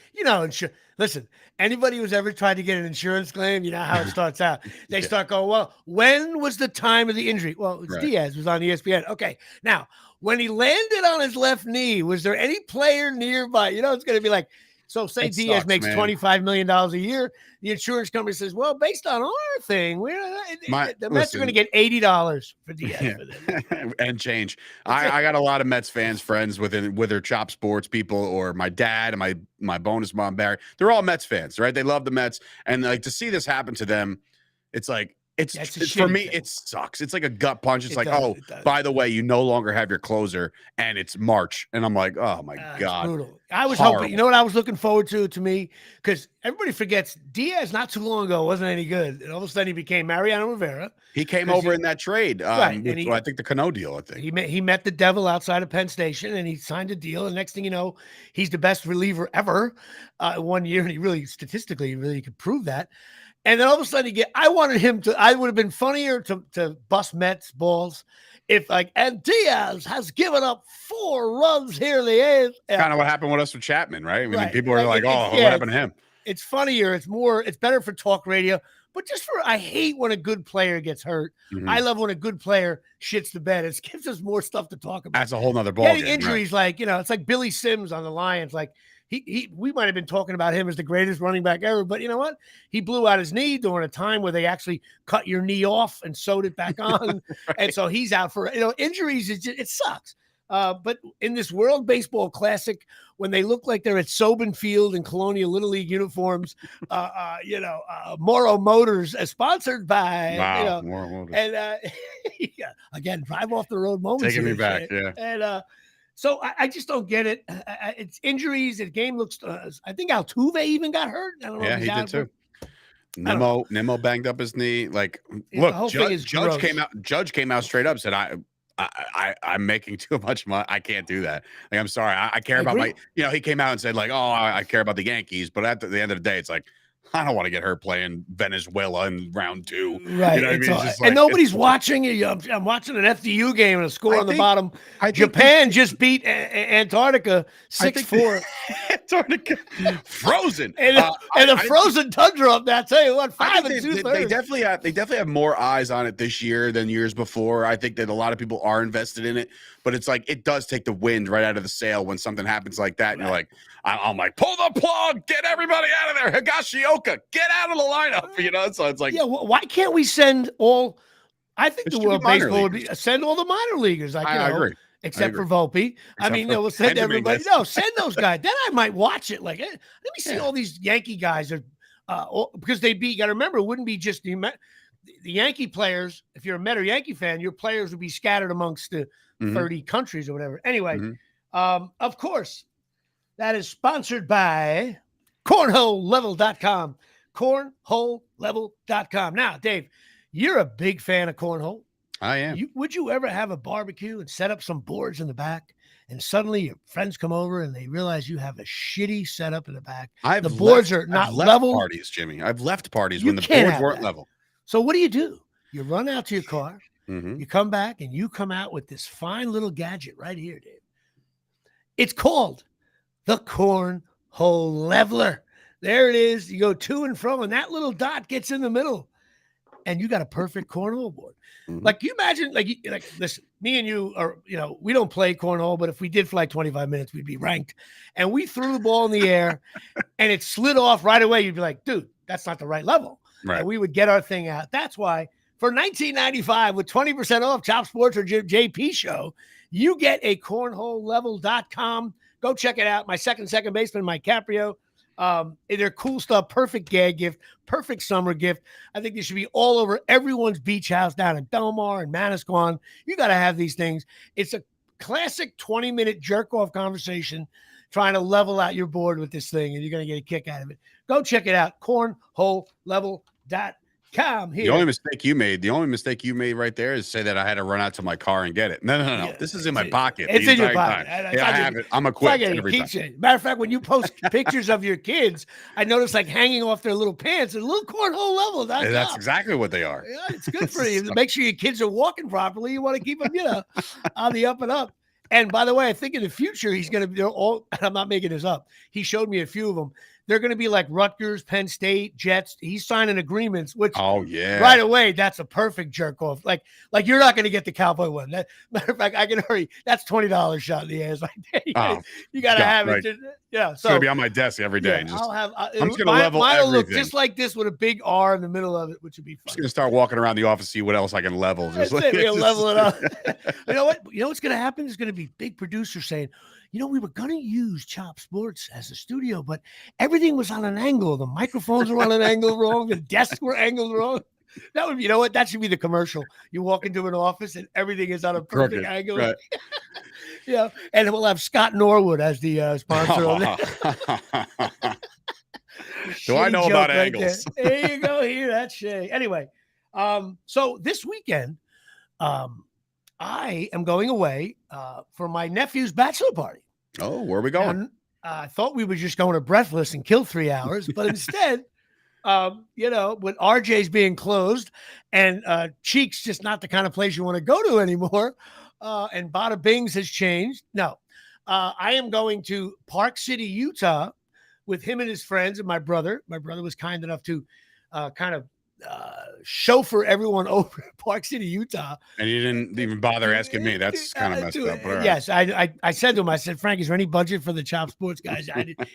listen, anybody who's ever tried to get an insurance claim, you know how it starts out. They yeah, start going, well, when was the time of the injury? Well, it's right. Diaz, was on ESPN. Okay. Now, when he landed on his left knee, was there any player nearby? It's going to be like, so say It Diaz sucks, makes man. $25 million a year. The insurance company says, well, based on our thing, the Mets are going to get $80 for Diaz Yeah. for this. And change. I got a lot of Mets fans, friends with their Chop Sports people, or my dad and my bonus mom Barry. They're all Mets fans, right? They love the Mets, and like to see this happen to them, it's like it's for me. Thing. It sucks. It's like a gut punch. It's like, does, oh, by the way, you no longer have your closer, and it's March, and I'm like, oh my god, it's brutal. I was horrible. hoping. You know what I was looking forward to me, because everybody forgets Diaz not too long ago wasn't any good, and all of a sudden he became Mariano Rivera. He came over in that trade, right? With, I think the Cano deal. I think he met the devil outside of Penn Station, and he signed a deal. And next thing you know, he's the best reliever ever. 1 year, and he really statistically could prove that. And then all of a sudden I wanted him to, I would have been funnier to bust Mets balls if and Diaz has given up 4 runs here in the eighth. Kind of what happened with us with Chapman, right? I mean, right. people are like, oh, what happened to him? It's funnier. It's better for talk radio, but I hate when a good player gets hurt. Mm-hmm. I love when a good player shits the bed. It gives us more stuff to talk about. That's a whole nother ball. Getting injuries, right? It's like Billy Sims on the Lions. Like, we might have been talking about him as the greatest running back ever, but you know what? He blew out his knee during a time where they actually cut your knee off and sewed it back on. Right. And so he's out for, injuries. It sucks. But in this World Baseball Classic, when they look like they're at Sobin Field in Colonial Little League uniforms, Moro Motors, sponsored by, Moro Motors. And again, drive off the road moments. Taking me back, yeah. And so I just don't get it. It's injuries. The game looks. I think Altuve even got hurt. I don't know. Yeah, he did too. Nimmo banged up his knee. Like, look, Judge came out straight up, said, I'm making too much money. I can't do that. Like, I'm sorry. I care about my. He came out and said like, oh, I care about the Yankees, but at the end of the day, it's like, I don't want to get hurt playing Venezuela in round 2. Right. You know what I mean? Like, and nobody's watching. I'm watching an FDU game and a score on the bottom. Japan just beat Antarctica 6-4. Antarctica frozen. And a frozen tundra up there. I tell you what, 5 2/3. They definitely have more eyes on it this year than years before. I think that a lot of people are invested in it, but it's like it does take the wind right out of the sail when something happens like that. And you're like, I'm like, pull the plug, get everybody out of there. Higashioka, get out of the lineup. So it's like, yeah, why can't we send all? I think the World Baseball would be send all the minor leaguers. I agree. Except for Volpe. I mean, we'll send everybody. No, send those guys. Then I might watch it. Like, let me see all these Yankee guys because they got to remember, it wouldn't be just the Yankee players. If you're a Met or Yankee fan, your players would be scattered amongst the 30 countries or whatever. Anyway, of course, that is sponsored by cornholelevel.com. Cornholelevel.com. Now, Dave, you're a big fan of cornhole. I am. Would you ever have a barbecue and set up some boards in the back, and suddenly your friends come over and they realize you have a shitty setup in the back? The boards are not level. Parties, Jimmy. I've left parties when the boards weren't level. So what do? You run out to your car, you come back, and you come out with this fine little gadget right here, Dave. It's called the Cornhole Leveler. There it is. You go to and from, and that little dot gets in the middle, and you got a perfect cornhole board. Like, you imagine, like, listen, me and you are, we don't play cornhole, but if we did for like 25 minutes, we'd be ranked. And we threw the ball in the air, and it slid off right away. You'd be like, dude, that's not the right level. Right. And we would get our thing out. That's why for $19.95 with 20% off Chop Sports or JP show, you get a cornholelevel.com. Go check it out. My second baseman, Mike Caprio. They're cool stuff. Perfect gag gift. Perfect summer gift. I think they should be all over everyone's beach house down in Belmar and Manasquan. You got to have these things. It's a classic 20-minute jerk-off conversation trying to level out your board with this thing, and you're going to get a kick out of it. Go check it out. Cornholelevel.com. Here. The only mistake you made right there is say that I had to run out to my car and get it. No. Yeah, this is in my pocket. It's in your pocket. I have it. I'm equipped every time. Matter of fact, when you post pictures of your kids, I noticed like hanging off their little pants and a little cornhole level. That's exactly what they are. Yeah, it's good for you. Make sure your kids are walking properly. You want to keep them, on the up and up. And by the way, I think in the future he's going to be all. I'm not making this up. He showed me a few of them. They're going to be like Rutgers, Penn State, Jets. He's signing agreements, which Oh yeah. right away that's a perfect jerk off. Like you're not going to get the Cowboy one. Matter of fact, I can hurry. That's $20 shot in the ass right there. You got to have right. it. Yeah, it's gonna be on my desk every day. Yeah, I'll have. I'm just gonna level mine will look everything. just like this with a big R in the middle of it, which would be fun. I'm just gonna start walking around the office, see what else I can level. Just like, we'll level it up. You know what? You know what's gonna happen? There's gonna be big producers saying, we were gonna use Chop Sports as a studio, but everything was on an angle. The microphones were on an angle wrong. The desks were angled wrong. That would be, that should be the commercial. You walk into an office and everything is on a perfect angle. Right. And we'll have Scott Norwood as the sponsor on that. Do I know about angles? There you go. Here, that's Shay. Anyway, so this weekend, I am going away for my nephew's bachelor party. Oh, where are we going? And I thought we were just going to Breathless and kill 3 hours, but instead, with RJ's being closed and Cheeks just not the kind of place you want to go to anymore, and Bada Bing's has changed. No, I am going to Park City, Utah, with him and his friends and my brother. My brother was kind enough to kind of chauffeur everyone over to Park City, Utah. And you didn't even bother asking me. That's kind of messed up. Right. Yes, I said to him, I said, Frank, is there any budget for the Chop Sports guys?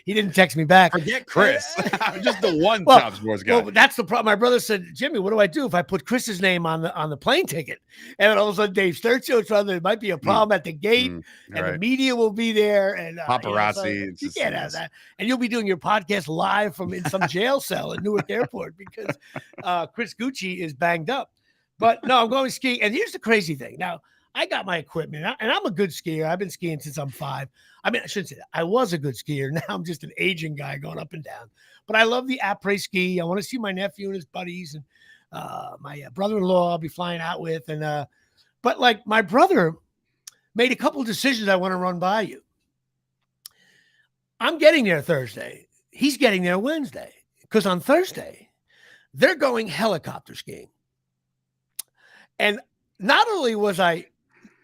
He didn't text me back. Forget Chris. I'm just the one Chop Sports guy. Well, that's the problem. My brother said, Jimmy, what do I do if I put Chris's name on the plane ticket? And then all of a sudden Dave Struchio told there might be a problem at the gate and the media will be there. And paparazzi. You can't have that. And you'll be doing your podcast live from in some jail cell at Newark Airport because Chris Gucci is banged up. But no, I'm going skiing. And here's the crazy thing. Now, I got my equipment, and I'm a good skier. I've been skiing since I'm 5. I mean, I shouldn't say that. I was a good skier. Now I'm just an aging guy going up and down. But I love the après ski. I want to see my nephew and his buddies, and my brother-in-law I'll be flying out with. And but like my brother made a couple decisions I want to run by you. I'm getting there Thursday. He's getting there Wednesday because on Thursday they're going helicopter skiing. And not only was I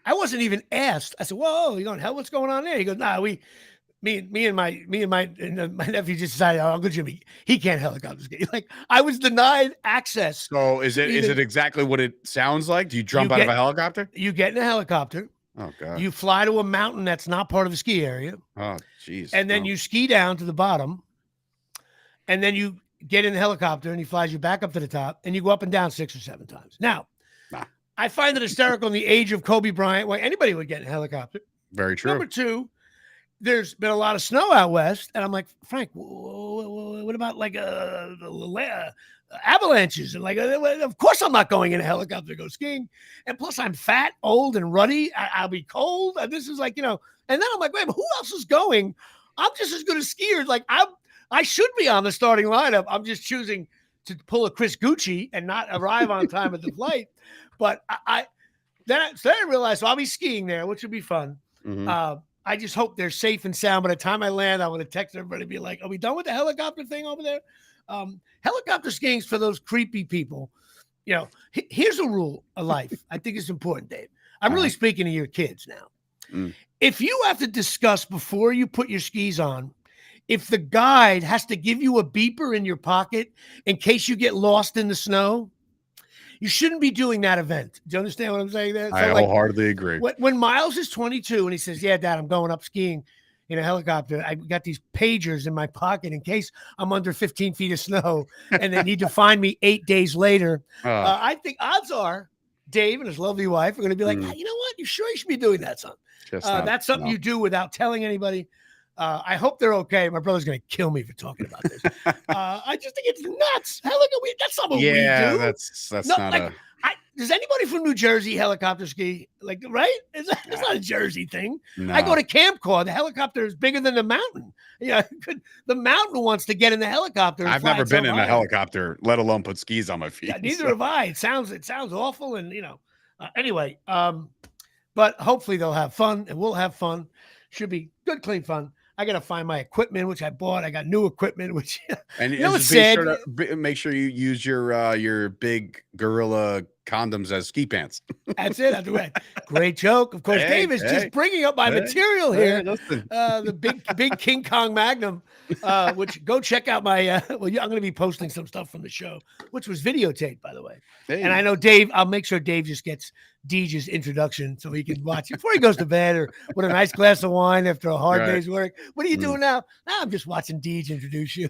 wasn't even asked. I said, "Whoa, you going hell? What's going on there?" He goes, "Nah, me and my nephew just decided, Uncle Jimmy, he can't helicopter ski." Like I was denied access. So is it exactly what it sounds like? Do you jump out of a helicopter? You get in a helicopter. Oh God! You fly to a mountain that's not part of the ski area. Oh jeez! And then you ski down to the bottom, and then you get in the helicopter, and he flies you back up to the top, and you go up and down 6 or 7 times. Now. I find it hysterical in the age of Kobe Bryant. Why anybody would get in a helicopter. Very true. Number 2, there's been a lot of snow out west. And I'm like, Frank, what about like avalanches? And like, of course I'm not going in a helicopter to go skiing. And plus I'm fat, old, and ruddy. I'll be cold. And this is like, and then I'm like, wait, but who else is going? I'm just as good a skier. Like I should be on the starting lineup. I'm just choosing to pull a Chris Gucci and not arrive on time at the flight. But then I realized, so I'll be skiing there, which would be fun. Mm-hmm. I just hope they're safe and sound. By the time I land, I want to text everybody and be like, are we done with the helicopter thing over there? Helicopter skiing's for those creepy people. Here's a rule of life. I think it's important, Dave. I'm really speaking to your kids now. If you have to discuss before you put your skis on, if the guide has to give you a beeper in your pocket in case you get lost in the snow, you shouldn't be doing that event. Do you understand what I'm saying there? I wholeheartedly agree. When Miles is 22 and he says, yeah, Dad, I'm going up skiing in a helicopter. I got these pagers in my pocket in case I'm under 15 feet of snow and they need to find me 8 days later. I think odds are Dave and his lovely wife are going to be like, you know what? You sure you should be doing that, son? That's something you do without telling anybody. I hope they're okay. My brother's going to kill me for talking about this. I just think it's nuts. That's not what we do. Yeah, that's not like, does anybody from New Jersey helicopter ski? Like, right? It's not a Jersey thing. No. I go to Camp Corps. The helicopter is bigger than the mountain. Yeah, the mountain wants to get in the helicopter. I've never been in a helicopter, let alone put skis on my feet. Yeah, neither have I. It sounds awful, and anyway. But hopefully they'll have fun, and we'll have fun. Should be good, clean fun. I got to find my equipment, which I bought. I got new equipment, which and what's sad? Make sure you use your big Gorilla condoms as ski pants. That's it. Great joke. Of course, Dave is just bringing up my material here. The big King Kong Magnum, which go check out my, I'm going to be posting some stuff from the show, which was videotaped, by the way. Hey. And I know Dave, I'll make sure Dave just gets Deej's introduction so he can watch it before he goes to bed or with a nice glass of wine after a hard day's work. What are you doing now? I'm just watching Deej introduce you.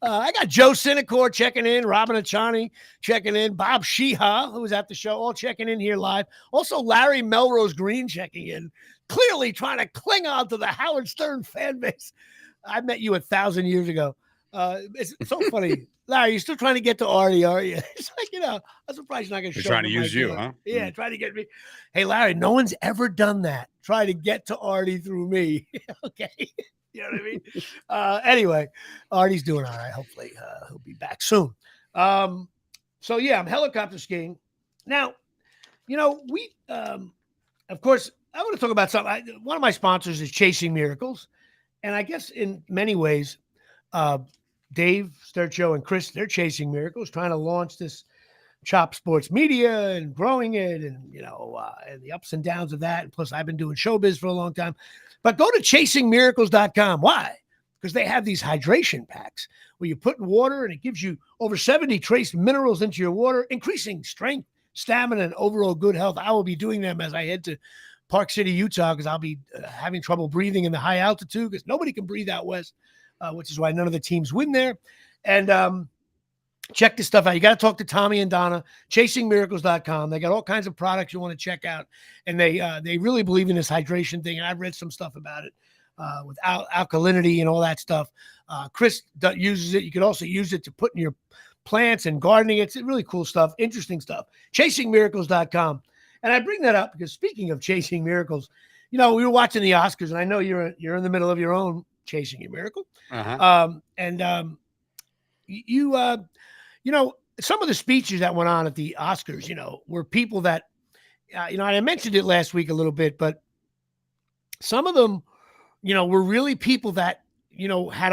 I got Joe Sinacor checking in, Robin Achani checking in, Bob Sheeha, who was at the show, all checking in here live. Also, Larry Melrose Green checking in, clearly trying to cling on to the Howard Stern fan base. I met you 1,000 years ago. It's so funny. Larry, you're still trying to get to Artie, are you? It's like, I'm surprised you're not going to show trying to use you, huh? Yeah, trying to get me. Hey, Larry, no one's ever done that. Try to get to Artie through me. Okay. You know what I mean? Anyway, Artie's doing all right. Hopefully he'll be back soon. So, yeah, I'm helicopter skiing. Now, we, of course, I want to talk about something. One of my sponsors is Chasing Miracles. And I guess in many ways, Dave Struchio and Chris, they're chasing miracles, trying to launch this Chop Sports Media and growing it and, and the ups and downs of that. And plus, I've been doing showbiz for a long time. But go to chasingmiracles.com. Why? Because they have these hydration packs where you put in water and it gives you over 70 trace minerals into your water, increasing strength, stamina, and overall good health. I will be doing them as I head to Park City, Utah, because I'll be having trouble breathing in the high altitude because nobody can breathe out west. Which is why none of the teams win there. And check this stuff out. You got to talk to Tommy and Donna, chasingmiracles.com. They got all kinds of products you want to check out. And they really believe in this hydration thing. And I've read some stuff about it with alkalinity and all that stuff. Chris uses it. You could also use it to put in your plants and gardening. It's really cool stuff, interesting stuff. Chasingmiracles.com. And I bring that up because speaking of chasing miracles, we were watching the Oscars, and I know you're in the middle of your own chasing your miracle. Some of the speeches that went on at the Oscars, were people that, and I mentioned it last week a little bit, but some of them, were really people that, had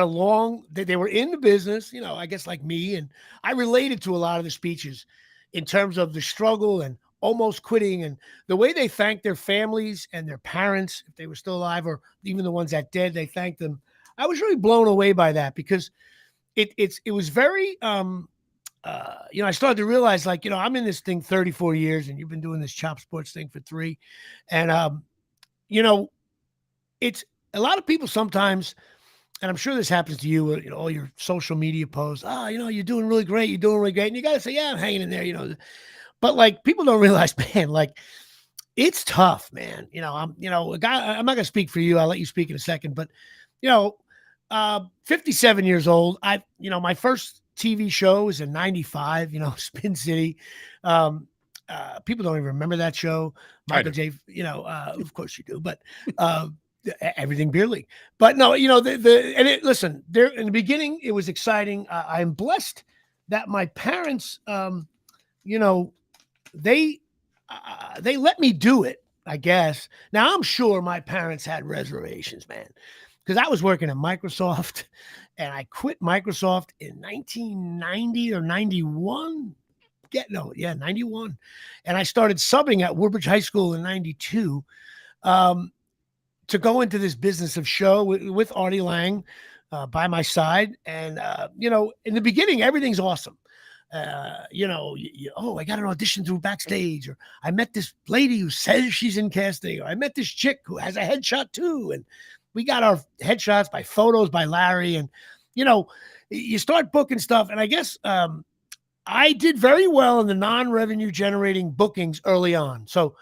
they were in the business, I guess like me, and I related to a lot of the speeches in terms of the struggle and almost quitting and the way they thanked their families and their parents, if they were still alive, or even the ones that dead, they thanked them. I was really blown away by that because it was very, I started to realize I'm in this thing 34 years and you've been doing this Chop Sports thing for 3. And, it's a lot of people sometimes, and I'm sure this happens to you, all your social media posts, you're doing really great. You're doing really great. And you got to say, yeah, I'm hanging in there, But people don't realize, man, it's tough, man. I'm a guy. I'm not gonna speak for you. I'll let you speak in a second. But 57 years old. My first TV show was in '95. Spin City. People don't even remember that show. Michael J. Of course you do. But everything beer league. But no, listen. There in the beginning, it was exciting. I'm blessed that my parents, they let me do it, I guess. Now, I'm sure my parents had reservations, man, because I was working at Microsoft and I quit Microsoft in 1990 or 91. 91. And I started subbing at Woodbridge High School in 92 to go into this business of show with Artie Lang by my side. And, in the beginning, everything's awesome. I got an audition through backstage, or I met this lady who says she's in casting, or I met this chick who has a headshot too. And we got our headshots by photos by Larry. And, you start booking stuff. And I guess I did very well in the non-revenue generating bookings early on. So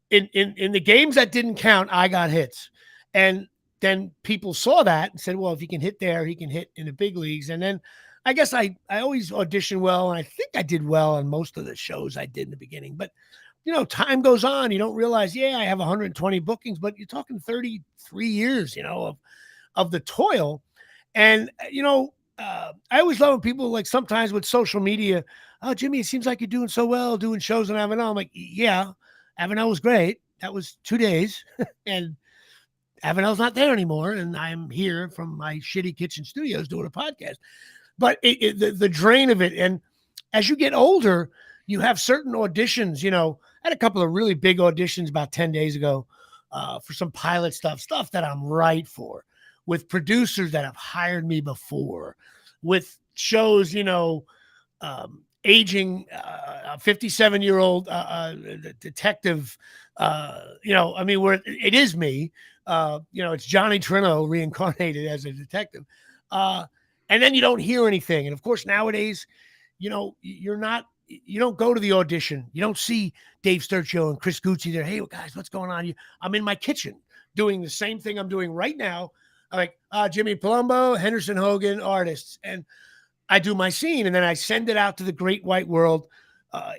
in the games that didn't count, I got hits. And then people saw that and said, well, if he can hit there, he can hit in the big leagues. And then I guess I always audition well, and I think I did well on most of the shows I did in the beginning. But, time goes on. You don't realize, I have 120 bookings, but you're talking 33 years, of the toil. And, I always love when people sometimes with social media, oh, Jimmy, it seems like you're doing so well doing shows on Avenel. I'm like, yeah, Avenel was great. That was 2 days. And Avenel's not there anymore. And I'm here from my shitty kitchen studios doing a podcast. But the drain of it, and as you get older, you have certain auditions, I had a couple of really big auditions about 10 days ago for some pilot stuff that I'm right for, with producers that have hired me before, with shows, aging a 57-year-old detective, where it is me, it's Johnny Trino reincarnated as a detective. And then you don't hear anything. And of course, nowadays, you don't go to the audition. You don't see Dave Struchio and Chris Gucci there. Hey, guys, what's going on? I'm in my kitchen doing the same thing I'm doing right now. I'm like, Jimmy Palumbo, Henderson Hogan, artists. And I do my scene, and then I send it out to the great white world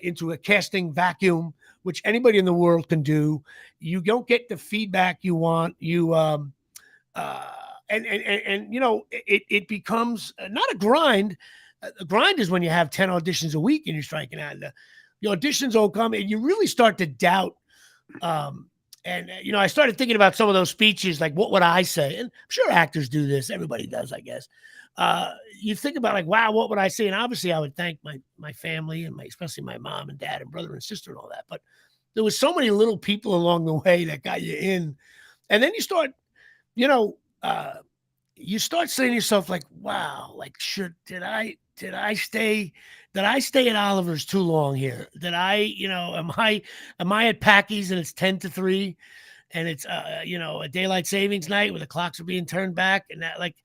into a casting vacuum, which anybody in the world can do. You don't get the feedback you want. It becomes not a grind. A grind is when you have 10 auditions a week and you're striking out. The auditions all come, and you really start to doubt. I started thinking about some of those speeches, like, what would I say? And I'm sure actors do this. Everybody does, I guess. You think about, like, wow, what would I say? And obviously I would thank my family and especially my mom and dad and brother and sister and all that. But there was so many little people along the way that got you in. And then you start, you start saying to yourself, like, wow, like, did I stay at Oliver's too long here? Am I at Packy's and it's 10-3 and it's a daylight savings night where the clocks are being turned back, and that, like,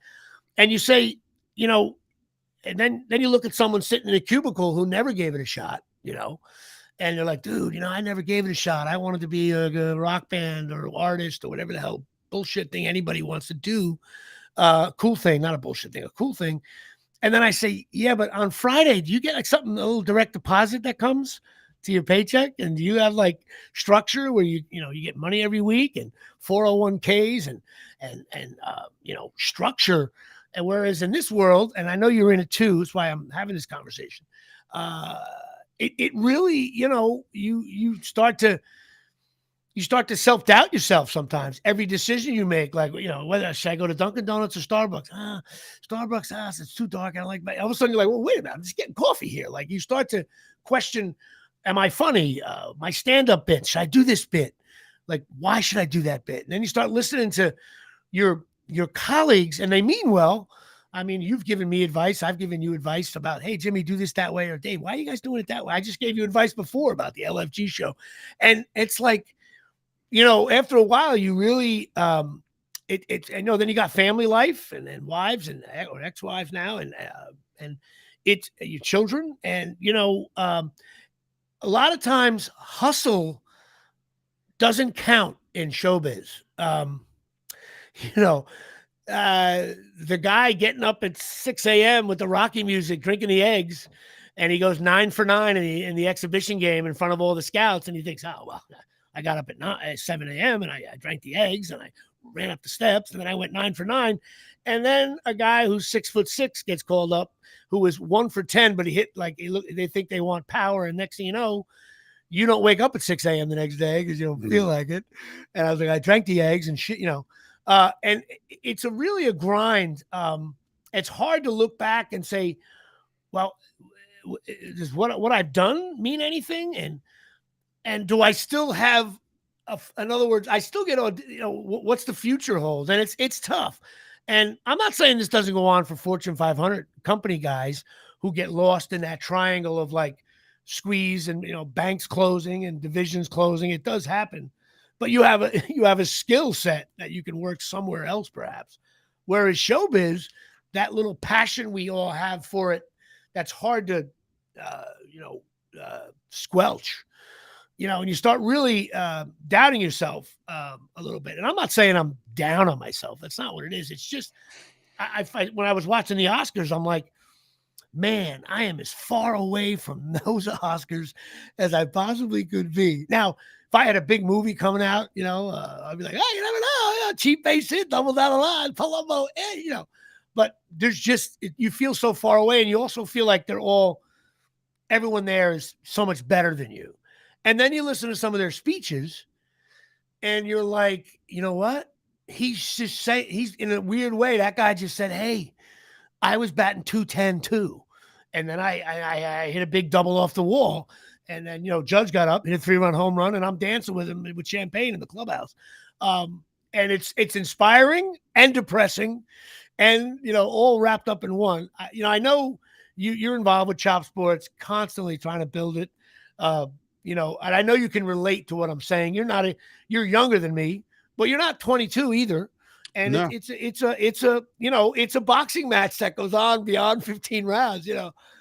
and you say, and then you look at someone sitting in a cubicle who never gave it a shot, and they're like, dude, I never gave it a shot. I wanted to be a rock band or artist or whatever the hell bullshit thing anybody wants to do. Cool thing, not a bullshit thing, a cool thing. And then I say, yeah, but on Friday, do you get like something, a little direct deposit that comes to your paycheck? And do you have like structure where you get money every week and 401ks and structure? And whereas in this world, and I know you're in it too, that's why I'm having this conversation. It really, you start to self-doubt yourself sometimes. Every decision you make, like, whether should I go to Dunkin' Donuts or Starbucks? Starbucks, it's too dark. I don't like all of a sudden you're like, well, wait a minute, I'm just getting coffee here. Like, you start to question, am I funny? My stand-up bit, should I do this bit? Like, why should I do that bit? And then you start listening to your colleagues, and they mean well. I mean, you've given me advice. I've given you advice about, hey, Jimmy, do this that way. Or Dave, why are you guys doing it that way? I just gave you advice before about the LFG show. And it's like, after a while, you really, I know, then you got family life and wives or ex-wives now, and it's your children. And, a lot of times hustle doesn't count in showbiz. The guy getting up at 6 a.m. with the Rocky music, drinking the eggs, and he goes 9 for 9 in the exhibition game in front of all the scouts. And he thinks, oh, well, I got up at 7 a.m. and I drank the eggs and I ran up the steps, and then I went 9 for 9. And then a guy who's 6'6" gets called up, who was 1 for 10, but he hit, like, they think they want power. And next thing you don't wake up at 6 a.m. the next day because you don't feel like it. And I was like, I drank the eggs and shit, and it's really a grind. It's hard to look back and say, well, does what I've done mean anything? And do I still have, in other words, I still get, what's the future hold? And it's tough. And I'm not saying this doesn't go on for Fortune 500 company guys who get lost in that triangle of like squeeze and, banks closing and divisions closing. It does happen, but you have a skill set that you can work somewhere else, perhaps. Whereas showbiz, that little passion we all have for it, that's hard to, squelch. And you start really doubting yourself a little bit. And I'm not saying I'm down on myself. That's not what it is. It's just, I when I was watching the Oscars, I'm like, man, I am as far away from those Oscars as I possibly could be. Now, if I had a big movie coming out, I'd be like, oh, you never know, cheap base hit, double down the line, Palumbo, But there's just, you feel so far away, and you also feel like everyone there is so much better than you. And then you listen to some of their speeches and you're like, you know what? He's in a weird way, that guy just said, hey, I was batting 210 too. And then I hit a big double off the wall. And then, Judge got up, hit a 3-run home run, and I'm dancing with him with champagne in the clubhouse. And it's inspiring and depressing, and all wrapped up in one. I know you're involved with Chop Sports, constantly trying to build it. And I know you can relate to what I'm saying. You're younger than me, but you're not 22 either. And No. it's a boxing match that goes on beyond 15 rounds.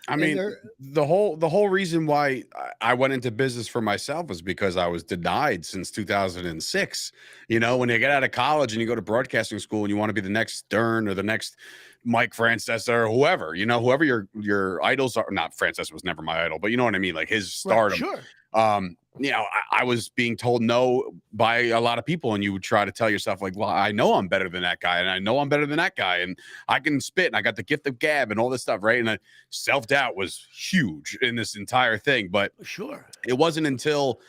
I mean, the whole reason why I went into business for myself was because I was denied since 2006. When you get out of college and you go to broadcasting school and you want to be the next Stern or the next Mike Francesa or whoever, whoever your idols are. Not Francesa was never my idol, but you know what I mean? Like his stardom. Right, sure. I was being told no by a lot of people, and you would try to tell yourself like, well, I know I'm better than that guy, and I know I'm better than that guy, and I can spit, and I got the gift of gab and all this stuff, right? And self-doubt was huge in this entire thing, but sure, it wasn't until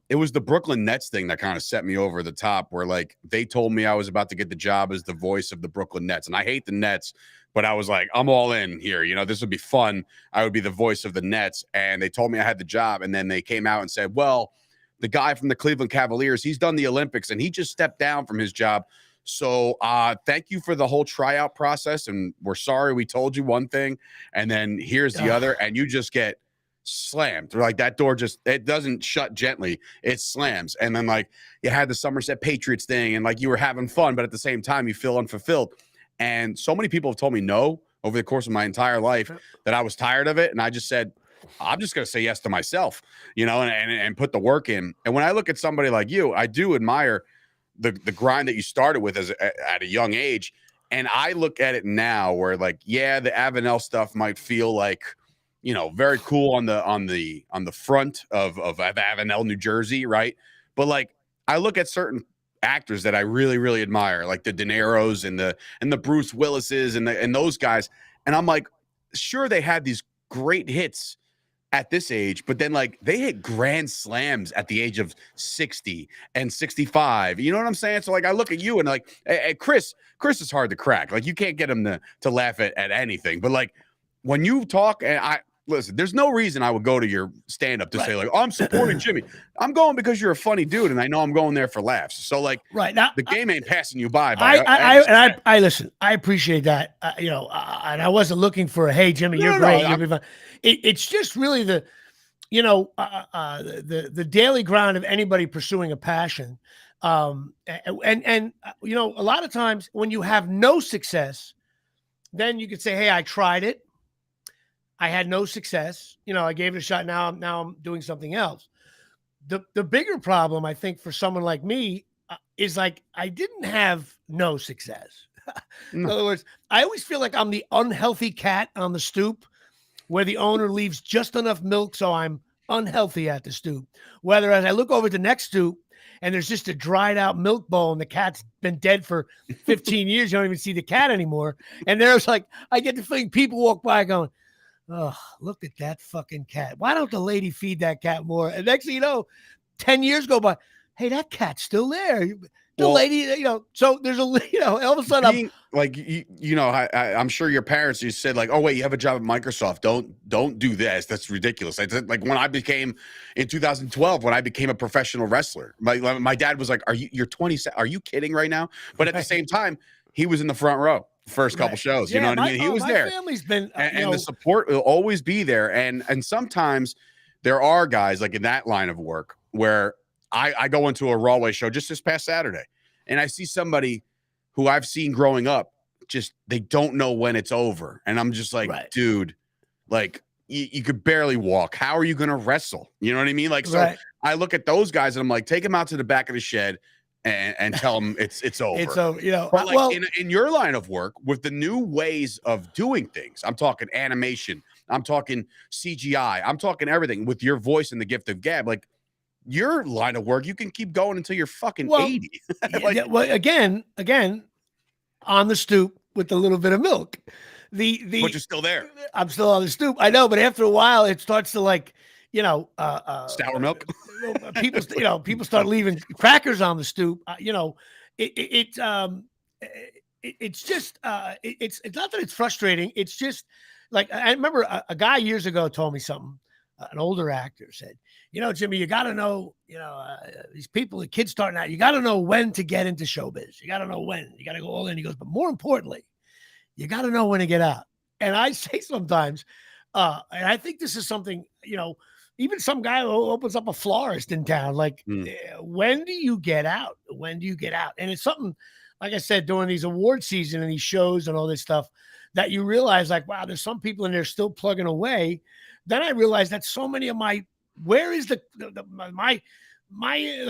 it was the Brooklyn Nets thing that kind of set me over the top, where like they told me I was about to get the job as the voice of the Brooklyn Nets, and I hate the Nets, but I was like, I'm all in here. This would be fun. I would be the voice of the Nets. And they told me I had the job. And then they came out and said, well, the guy from the Cleveland Cavaliers, he's done the Olympics and he just stepped down from his job. So thank you for the whole tryout process. And we're sorry we told you one thing. And then here's the other. And you just get slammed. Like that door it doesn't shut gently. It slams. And then like you had the Somerset Patriots thing and like you were having fun, but at the same time you feel unfulfilled. And so many people have told me no over the course of my entire life that I was tired of it. And I just said, I'm just going to say yes to myself, and put the work in. And when I look at somebody like you, I do admire the grind that you started with at a young age. And I look at it now where like, yeah, the Avenel stuff might feel like, very cool on the front of Avenel, New Jersey. Right. But like, I look at certain actors that I really, really admire, like the De Niro's and the Bruce Willis's and those guys. And I'm like, sure, they had these great hits at this age, but then like they hit grand slams at the age of 60 and 65. You know what I'm saying? So like I look at you and like Chris is hard to crack. Like you can't get him to laugh at anything. But like when you talk, and listen, there's no reason I would go to your stand-up to say like, oh, I'm supporting Jimmy. I'm going because you're a funny dude, and I know I'm going there for laughs. So like, right now, the game ain't passing you by. I listen. I appreciate that. And I wasn't looking for a hey, Jimmy, you're great. It's just really the daily grind of anybody pursuing a passion. And a lot of times when you have no success, then you could say, hey, I tried it. I had no success. I gave it a shot. Now I'm doing something else. The bigger problem, I think, for someone like me is like I didn't have no success. In other words, I always feel like I'm the unhealthy cat on the stoop where the owner leaves just enough milk so I'm unhealthy at the stoop. Whereas I look over at the next stoop and there's just a dried out milk bowl and the cat's been dead for 15 years. You don't even see the cat anymore. And there's like, I get the feeling people walk by going, oh, look at that fucking cat. Why don't the lady feed that cat more? And next thing you know, 10 years go by. Hey, that cat's still there. The lady, so there's all of a sudden I'm sure your parents just said like, oh wait, you have a job at Microsoft. Don't do this. That's ridiculous. I said, like when I became in 2012, when I became a professional wrestler, my dad was like, you're 27? Are you kidding right now? But at the same time, he was in the front row. First couple shows, you know what I mean? He was there. Family's been, and the support will always be there. And sometimes there are guys like in that line of work where I go into a Raw show just this past Saturday, and I see somebody who I've seen growing up, just they don't know when it's over, and I'm just like, dude, like you could barely walk. How are you going to wrestle? You know what I mean? Like, so I look at those guys and I'm like, take them out to the back of the shed. And tell them it's over. It's over, But like in your line of work with the new ways of doing things, I'm talking animation, I'm talking CGI, I'm talking everything with your voice and the gift of gab. Like your line of work, you can keep going until you're fucking 80. Again, on the stoop with a little bit of milk. But you're still there. I'm still on the stoop. I know, but after a while, it starts to like. Sour milk. People start leaving crackers on the stoop. It's just it's not that it's frustrating. It's just like I remember a guy years ago told me something an older actor said, Jimmy, you got to know, these people, the kids starting out, you got to know when to get into showbiz. You got to know when. You got to go all in. He goes, but more importantly, you got to know when to get out. And I say sometimes, and I think this is something, even some guy who opens up a florist in town, like, when do you get out? When do you get out? And it's something, like I said, during these award season and these shows and all this stuff, that you realize, like, wow, there's some people in there still plugging away. Then I realized that so many of where is the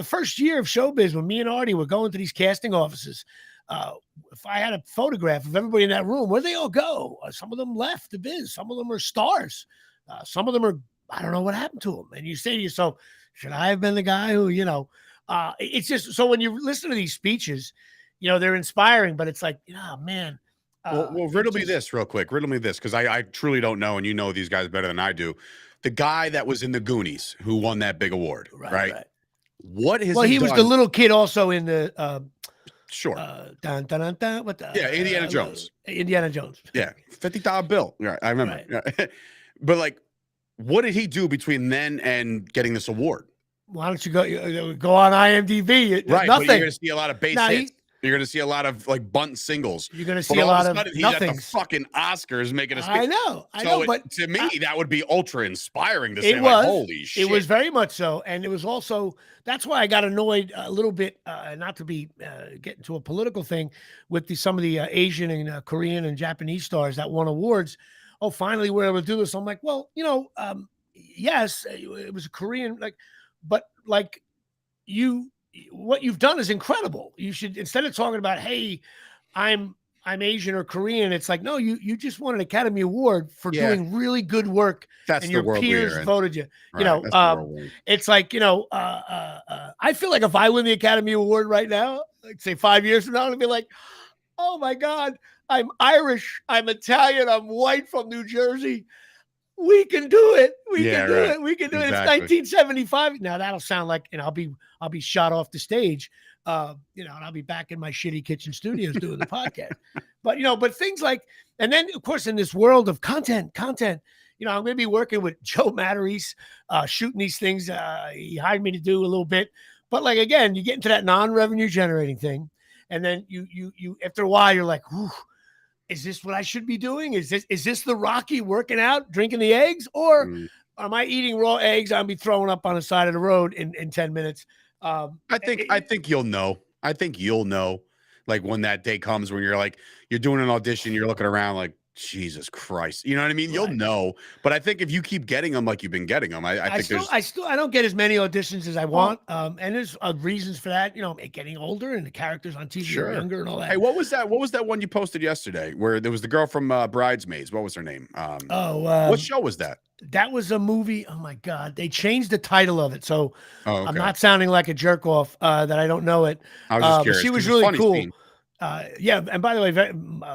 first year of showbiz when me and Artie were going to these casting offices. If I had a photograph of everybody in that room, where'd they all go? Some of them left the biz. Some of them are stars. Some of them are, I don't know what happened to them. And you say to yourself, should I have been the guy who, it's just, so when you listen to these speeches, they're inspiring, but it's like, man. Well, riddle me this real quick. Riddle me this, because I truly don't know, and you know these guys better than I do. The guy that was in the Goonies who won that big award, right? What is he was the little kid also in the sure. Dun, dun, dun, dun, what the, Indiana Jones. Indiana Jones. Yeah, $50 bill. Right, I remember. Right. But like, what did he do between then and getting this award? Why don't you go on IMDb? Right, nothing. But you're going to see a lot of base hits. You're going to see a lot of like bunt singles. You're going to see a lot of he's at the fucking Oscars making a speech. I know. But to me, that would be ultra inspiring to say, like, holy shit. It was very much so. And it was also, that's why I got annoyed a little bit, not to be getting to a political thing, with some of the Asian and Korean and Japanese stars that won awards. Oh, finally we're able to do this. I'm like, well, yes, it was a Korean, but what you've done is incredible. You should, instead of talking about, hey, I'm Asian or Korean, it's like, no, you just won an Academy Award for doing really good work. That's and the your world peers voted you. Right, it's like, I feel like if I win the Academy Award right now, like say 5 years from now, I'll be like, oh my God, I'm Irish, I'm Italian, I'm white from New Jersey. We can do it. We can do it. We can do it. It's 1975. Now that'll sound like, I'll be shot off the stage, and I'll be back in my shitty kitchen studios doing the podcast. But things like, and then of course in this world of content, I'm going to be working with Joe Matarese, shooting these things. He hired me to do a little bit, but like, again, you get into that non-revenue generating thing, and then you after a while you're like, whew, is this what I should be doing? Is this the Rocky working out, drinking the eggs, or am I eating raw eggs? I'll be throwing up on the side of the road in 10 minutes. I think you'll know. I think you'll know, like, when that day comes when you're like, you're doing an audition, you're looking around like, Jesus Christ, you know what I mean? Right. You'll know, but I think if you keep getting them like you've been getting them, I don't get as many auditions as I want, and there's reasons for that. Getting older and the characters on TV are younger and all that. Hey, what was that one you posted yesterday where there was the girl from Bridesmaids? What was her name? What show was that? That was a movie. Oh my God, they changed the title of it, so I'm not sounding like a jerk off that I don't know it. I was just curious. She was really cool. And by the way,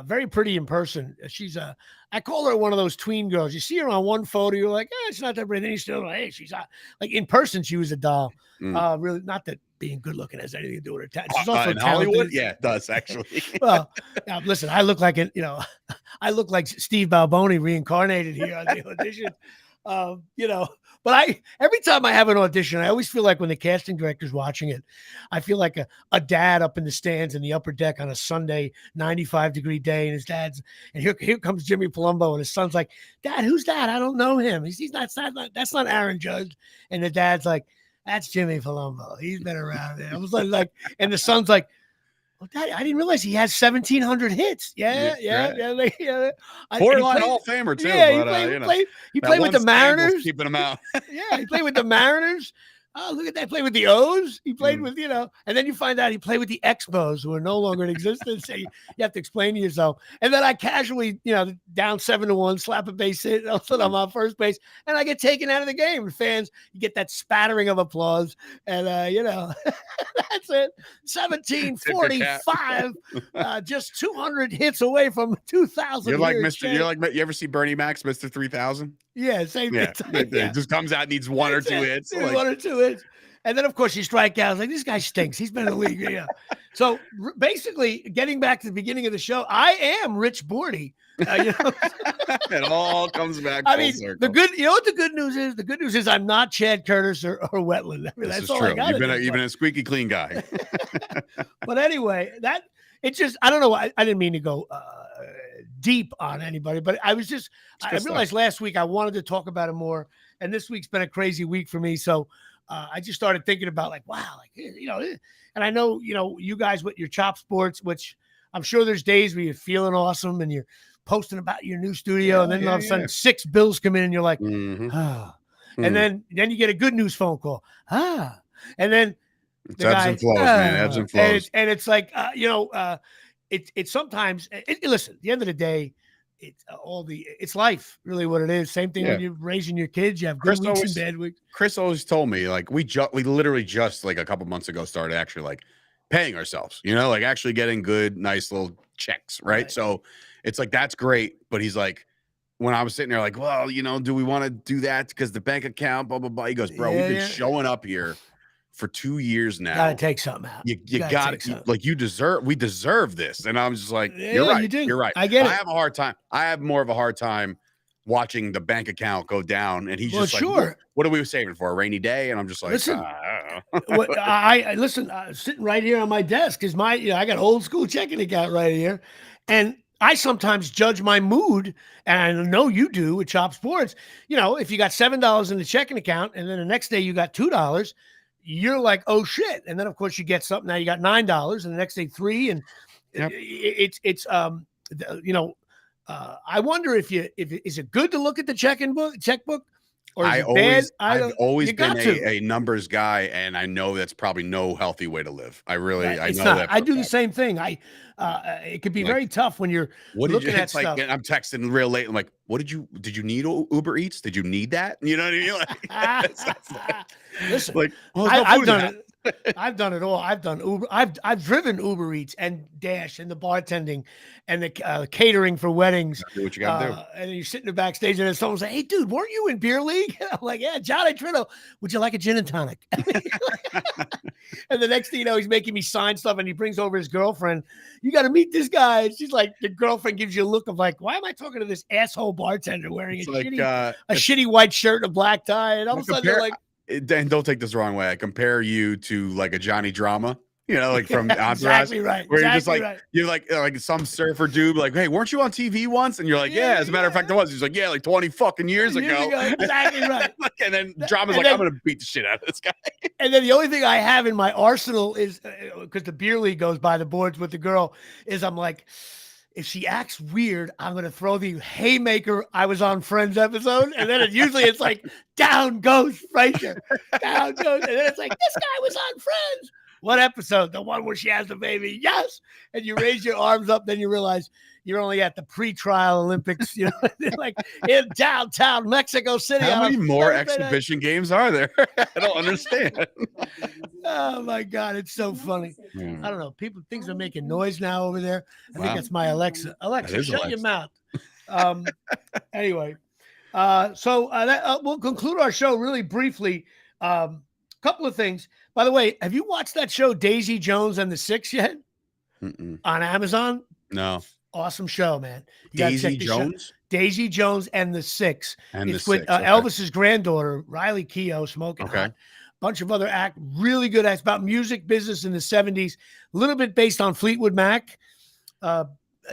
very pretty in person. She's I call her one of those tween girls. You see her on one photo, you're like, it's not that pretty. Then you still like, hey, she's like, in person, she was a doll. Really, not that being good looking has anything to do with her. She's also in Hollywood. Yeah, it does actually. Well, listen, I look like I look like Steve Balboni reincarnated here on the audition. But every time I have an audition, I always feel like when the casting director's watching it, I feel like a dad up in the stands in the upper deck on a Sunday 95-degree day, and his dad's, and here comes Jimmy Palumbo, and his son's like, Dad, who's that? I don't know him. He's not that's not Aaron Judge. And the dad's like, that's Jimmy Palumbo. He's been around there. I was like, and the son's like, well, Daddy, I didn't realize he has 1,700 hits. Yeah. Borderline Hall of Famer too. Yeah, he played with the Mariners. Keeping him out. Yeah, he played with the Mariners. Oh, look at that. Played with the O's. He played with, and then you find out he played with the Expos, who are no longer in existence. So you have to explain to yourself. And then I casually, down 7-1, slap a base hit. All of a sudden I'm on first base, and I get taken out of the game. And fans, you get that spattering of applause. And, that's it. 1745, just 200 hits away from 2,000. You're like you ever see Bernie Mac's Mr. 3000? Yeah, same thing. It just comes out, needs one or two hits. One or two hits. And then, of course, you strike out. Like, this guy stinks. He's been in the league. Yeah. So basically, getting back to the beginning of the show, I am Rich Bordy. You know? It all comes back I full mean, circle. you know what the good news is? The good news is I'm not Chad Curtis or Wetland. I mean, This that's is all true. I got. You've been a squeaky clean guy. But anyway, it's just, I don't know. I didn't mean to go deep on anybody, but I realized last week I wanted to talk about it more. And this week's been a crazy week for me. So I just started thinking about like, wow, like, you know, and I know, you know, you guys with your Chop Sports, which I'm sure there's days where you're feeling awesome and you're posting about your new studio. And then all of a sudden 6 bills come in and you're like, ah. And then you get a good news phone call. And then it's ebbs and flows, man. Ebbs and flows. And it's like, you know, it's sometimes, listen, at the end of the day, it's life, really what it is. Same thing when you're raising your kids, you have good weeks and bad weeks. Chris always told me, like, we literally just like a couple months ago started actually like paying ourselves, you know, like actually getting good, nice little checks. Right. So it's like, that's great. But he's like, when I was sitting there like, well, you know, do we want to do that? Because the bank account, blah, blah, blah. He goes, bro, we've been showing up here for 2 years now. Gotta take something out. You got it. Like we deserve this. And I'm just like, you're right. You do. You're right. I get it. I have a hard time. I have more of a hard time watching the bank account go down. And he's just like, what are we saving for? A rainy day? And I'm just like, listen, I listen, sitting right here on my desk is I got an old school checking account right here. And I sometimes judge my mood, and I know you do with Chop Sports. You know, if you got $7 in the checking account and then the next day you got $2, you're like, oh shit. And then of course you get something. Now you got $9 and the next day $3. And it's you know, I wonder if is it good to look at the checkbook? Or I've always been a numbers guy, and I know that's probably no healthy way to live. I know that. I do the same thing. It could be very tough when you're looking at stuff. Like, I'm texting real late. I'm like, did you need Uber Eats? Did you need that? You know what I mean? Like, listen, like, I've done it. I've done it all. I've done Uber. I've driven Uber Eats and Dash and the bartending and the catering for weddings. Do what you got to do. And you sit in the backstage and then someone say, "Hey, dude, weren't you in beer league?" I'm like, "Yeah, Johnny Tritto. Would you like a gin and tonic?" And the next thing you know, he's making me sign stuff, and he brings over his girlfriend. You got to meet this guy. And she's like, the girlfriend gives you a look of like, "Why am I talking to this asshole bartender wearing a shitty white shirt and a black tie?" And all of a sudden, they're like. And don't take this the wrong way. I compare you to like a Johnny Drama, you know, like from Entourage, exactly right. Where you're just like you're like some surfer dude, like, hey, weren't you on TV once? And you're like, yeah. As a matter of fact, I was. He's like, yeah, like 20 fucking years ago. Exactly right. And then Drama's like, I'm gonna beat the shit out of this guy. And then the only thing I have in my arsenal is because the beer league goes by the boards with the girl, is I'm like, if she acts weird, I'm going to throw the haymaker I was on Friends episode. And then usually it's like, down goes Frasier. Down goes. And then it's like, this guy was on Friends. What episode? The one where she has the baby. Yes. And you raise your arms up. Then you realize you're only at the pre-trial Olympics, you know, like in downtown Mexico City. How many more exhibition games are there? I don't understand. Oh my God, it's so funny. I don't know. Things are making noise now over there. I think it's my Alexa. Alexa, shut your mouth. Anyway, so we'll conclude our show really briefly. Couple of things. By the way, have you watched that show Daisy Jones and the Six yet? On Amazon? No. Awesome show, man. Daisy Jones? Daisy Jones and the Six. It's with Elvis's granddaughter, Riley Keough, smoking hot. Bunch of other really good acts about music business in the 70s. A little bit based on Fleetwood Mac,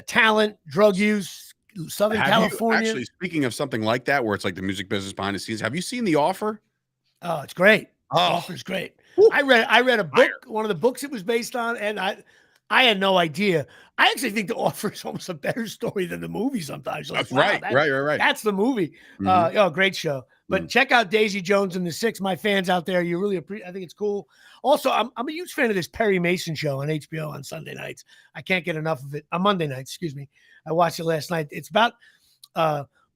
talent, drug use, Southern California. Actually, speaking of something like that, where it's like the music business behind the scenes, have you seen The Offer? Oh, it's great. Offer's great. Woo. I read a book, one of the books it was based on, and I had no idea. I actually think The Offer is almost a better story than the movie sometimes. Like, right. That's the movie. Great show. But check out Daisy Jones and the Six. My fans out there, you really appreciate. I think it's cool. Also, I'm a huge fan of this Perry Mason show on HBO on Sunday nights. I can't get enough of it. On Monday nights, excuse me. I watched it last night. It's about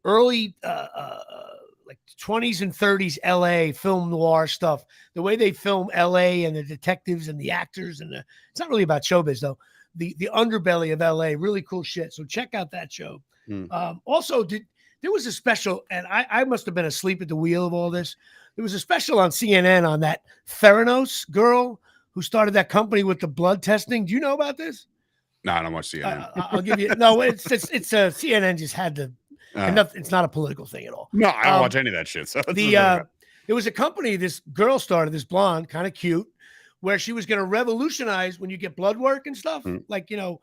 early like 20s and 30s LA film noir stuff. The way they film LA and the detectives and the actors and it's not really about showbiz though. The underbelly of LA, really cool shit. So check out that show. Also, there was a special, and I must have been asleep at the wheel of all this. There was a special on CNN on that Theranos girl who started that company with the blood testing. Do you know about this? No, I don't watch CNN. I'll give you no. It's CNN just had to. And it's not a political thing at all. No, I don't watch any of that shit. So there was a company this girl started, this blonde, kind of cute, where she was going to revolutionize when you get blood work and stuff, like your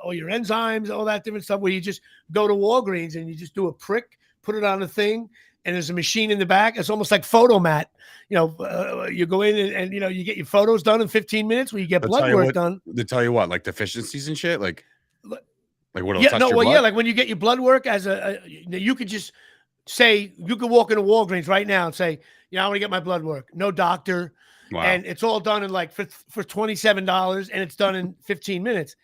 all your enzymes, all that different stuff. Where you just go to Walgreens and you just do a prick, put it on a thing, and there's a machine in the back. It's almost like Photomat. You go in and you get your photos done in 15 minutes. Where you get blood work done. They tell you what, like deficiencies and shit, like what? Like when you get your blood work you could just say, you could walk into Walgreens right now and say, I want to get my blood work. No doctor. Wow. And it's all done in like for $27 and it's done in 15 minutes.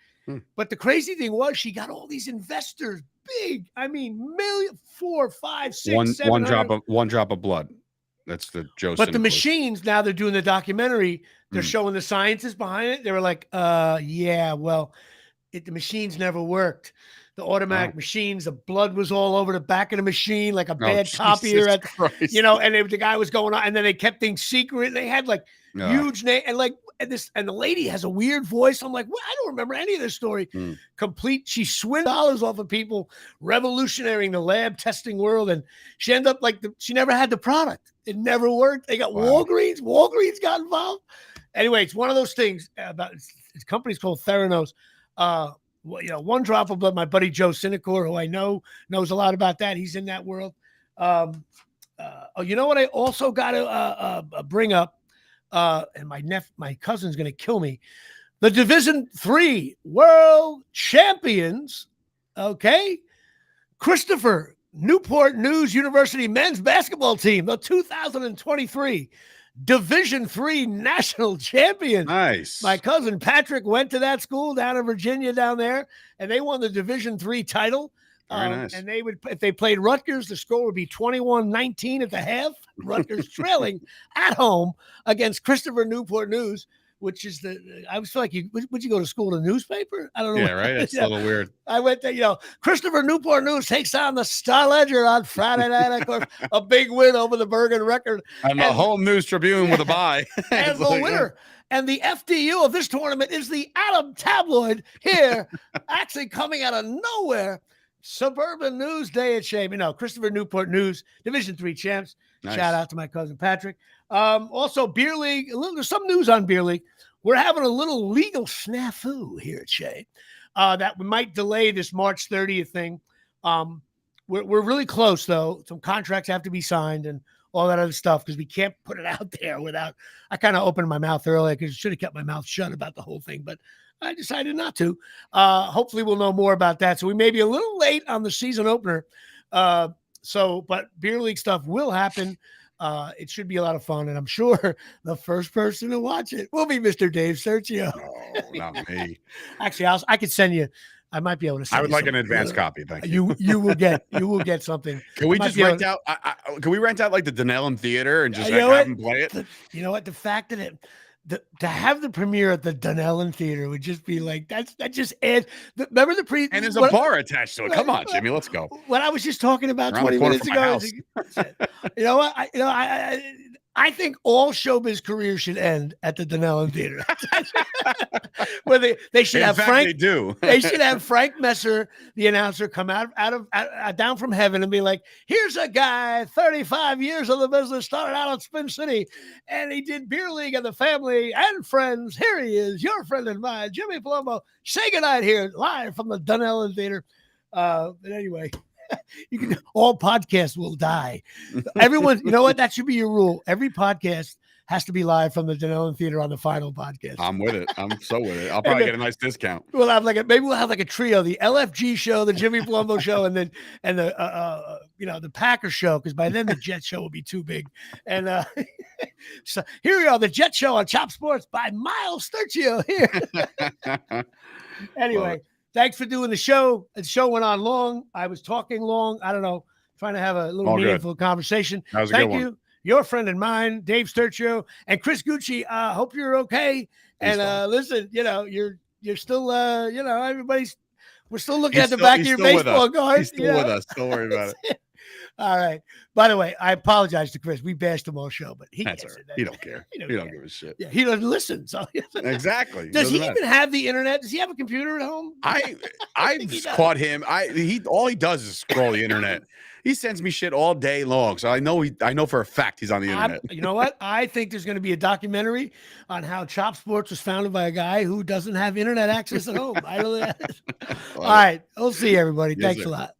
But the crazy thing was she got all these investors, big, million, 4, 5, 6, 7. One drop of blood. That's the Joe. But the machines, now they're doing the documentary. They're showing the scientists behind it. They were like, the machines never worked. The automatic machines, the blood was all over the back of the machine, like a bad copier. And the guy was going on, and then they kept things secret. They had like huge name, and the lady has a weird voice. I'm like, well, I don't remember any of this story. Complete. She swindled dollars off of people, revolutionizing the lab testing world, and she ended up she never had the product. It never worked. They got Walgreens. Walgreens got involved. Anyway, it's one of those things about it's company's called Theranos. One drop of blood. My buddy Joe Sinecor, who I know knows a lot about that. He's in that world. You know what? I also got to bring up, and my cousin's going to kill me. The Division III World Champions. Okay, Christopher Newport News University men's basketball team, the 2023 Division III national champion. Nice. My cousin Patrick went to that school down in Virginia down there, and they won the Division III title. Very nice. And they would, if they played Rutgers, the score would be 21-19 at the half. Rutgers trailing at home against Christopher Newport News, which is I was feel like would you go to school in a newspaper? I don't know. Yeah, right. It's a little weird. I went there, Christopher Newport News takes on the Star Ledger on Friday night. Of course, a big win over the Bergen Record. And the Home News Tribune with a bye. And the winner. And the FDU of this tournament is the Adam Tabloid here, actually coming out of nowhere. Suburban News Day at Shame. Christopher Newport News, Division III champs. Nice. Shout out to my cousin Patrick. Also, Beer League. There's some news on Beer League. We're having a little legal snafu here at Shea that we might delay this March 30th thing. We're really close, though. Some contracts have to be signed and all that other stuff because we can't put it out there without. I kind of opened my mouth earlier because I should have kept my mouth shut about the whole thing, but I decided not to. Hopefully, we'll know more about that. So we may be a little late on the season opener. But Beer League stuff will happen. It should be a lot of fun, and I'm sure the first person to watch it will be Mr. Dave Struchio. No, not me. Actually, I could send you. I might be able to send I would like an advance copy. Thank you. You will get something. Can we just rent out? Can we rent out like the Denellen Theater and just have them play it? You know what? The fact that to have the premiere at the Denellen Theater would just be like that just adds. Remember the and there's a bar attached to it. Come on, Jimmy, let's go. What I was just talking about 20 minutes ago. You know what? I think all showbiz careers should end at the Denellen Theater. Where they should have Frank. They do. They should have Frank Messer, the announcer, come out down from heaven and be like, "Here's a guy, 35 years of the business, started out in Spin City, and he did Beer League and the Family and Friends. Here he is, your friend and mine, Jimmy Palumbo. Say goodnight here, live from the Denellen Theater." But anyway. All podcasts will die. Everyone, you know what? That should be your rule. Every podcast has to be live from the Denellen Theater on the final podcast. I'm with it. I'm so with it. I'll probably get a nice discount. We'll have maybe we'll have a trio: the LFG show, the Jimmy Palumbo show, and the Packer show. Because by then the Jet show will be too big. And so here we are, the Jet show on Chop Sports by Miles Struchio here. Anyway. Thanks for doing the show. The show went on long. I was talking long. I don't know, trying to have a little meaningful conversation. That was a Thank good you. one. Your friend and mine, Dave Struchio, and Chris Gucci. Hope you're okay. And listen, you're still, we're still looking at the back of your baseball cards. He's still with us. Don't worry about it. All right. By the way, I apologize to Chris. We bashed him all show, but he That's gets all right. it. He don't care. He He don't don't care. give a shit. Yeah, he doesn't listen. So Exactly. does he Doesn't matter. even have the internet? Does he have a computer at home? I've think he does. caught him. All he does is scroll the internet. He sends me shit all day long, so I know for a fact he's on the internet. You know what? I think there's going to be a documentary on how Chop Sports was founded by a guy who doesn't have internet access at home. I don't know. All right. We'll see everybody. Yes, Thanks sir. a lot.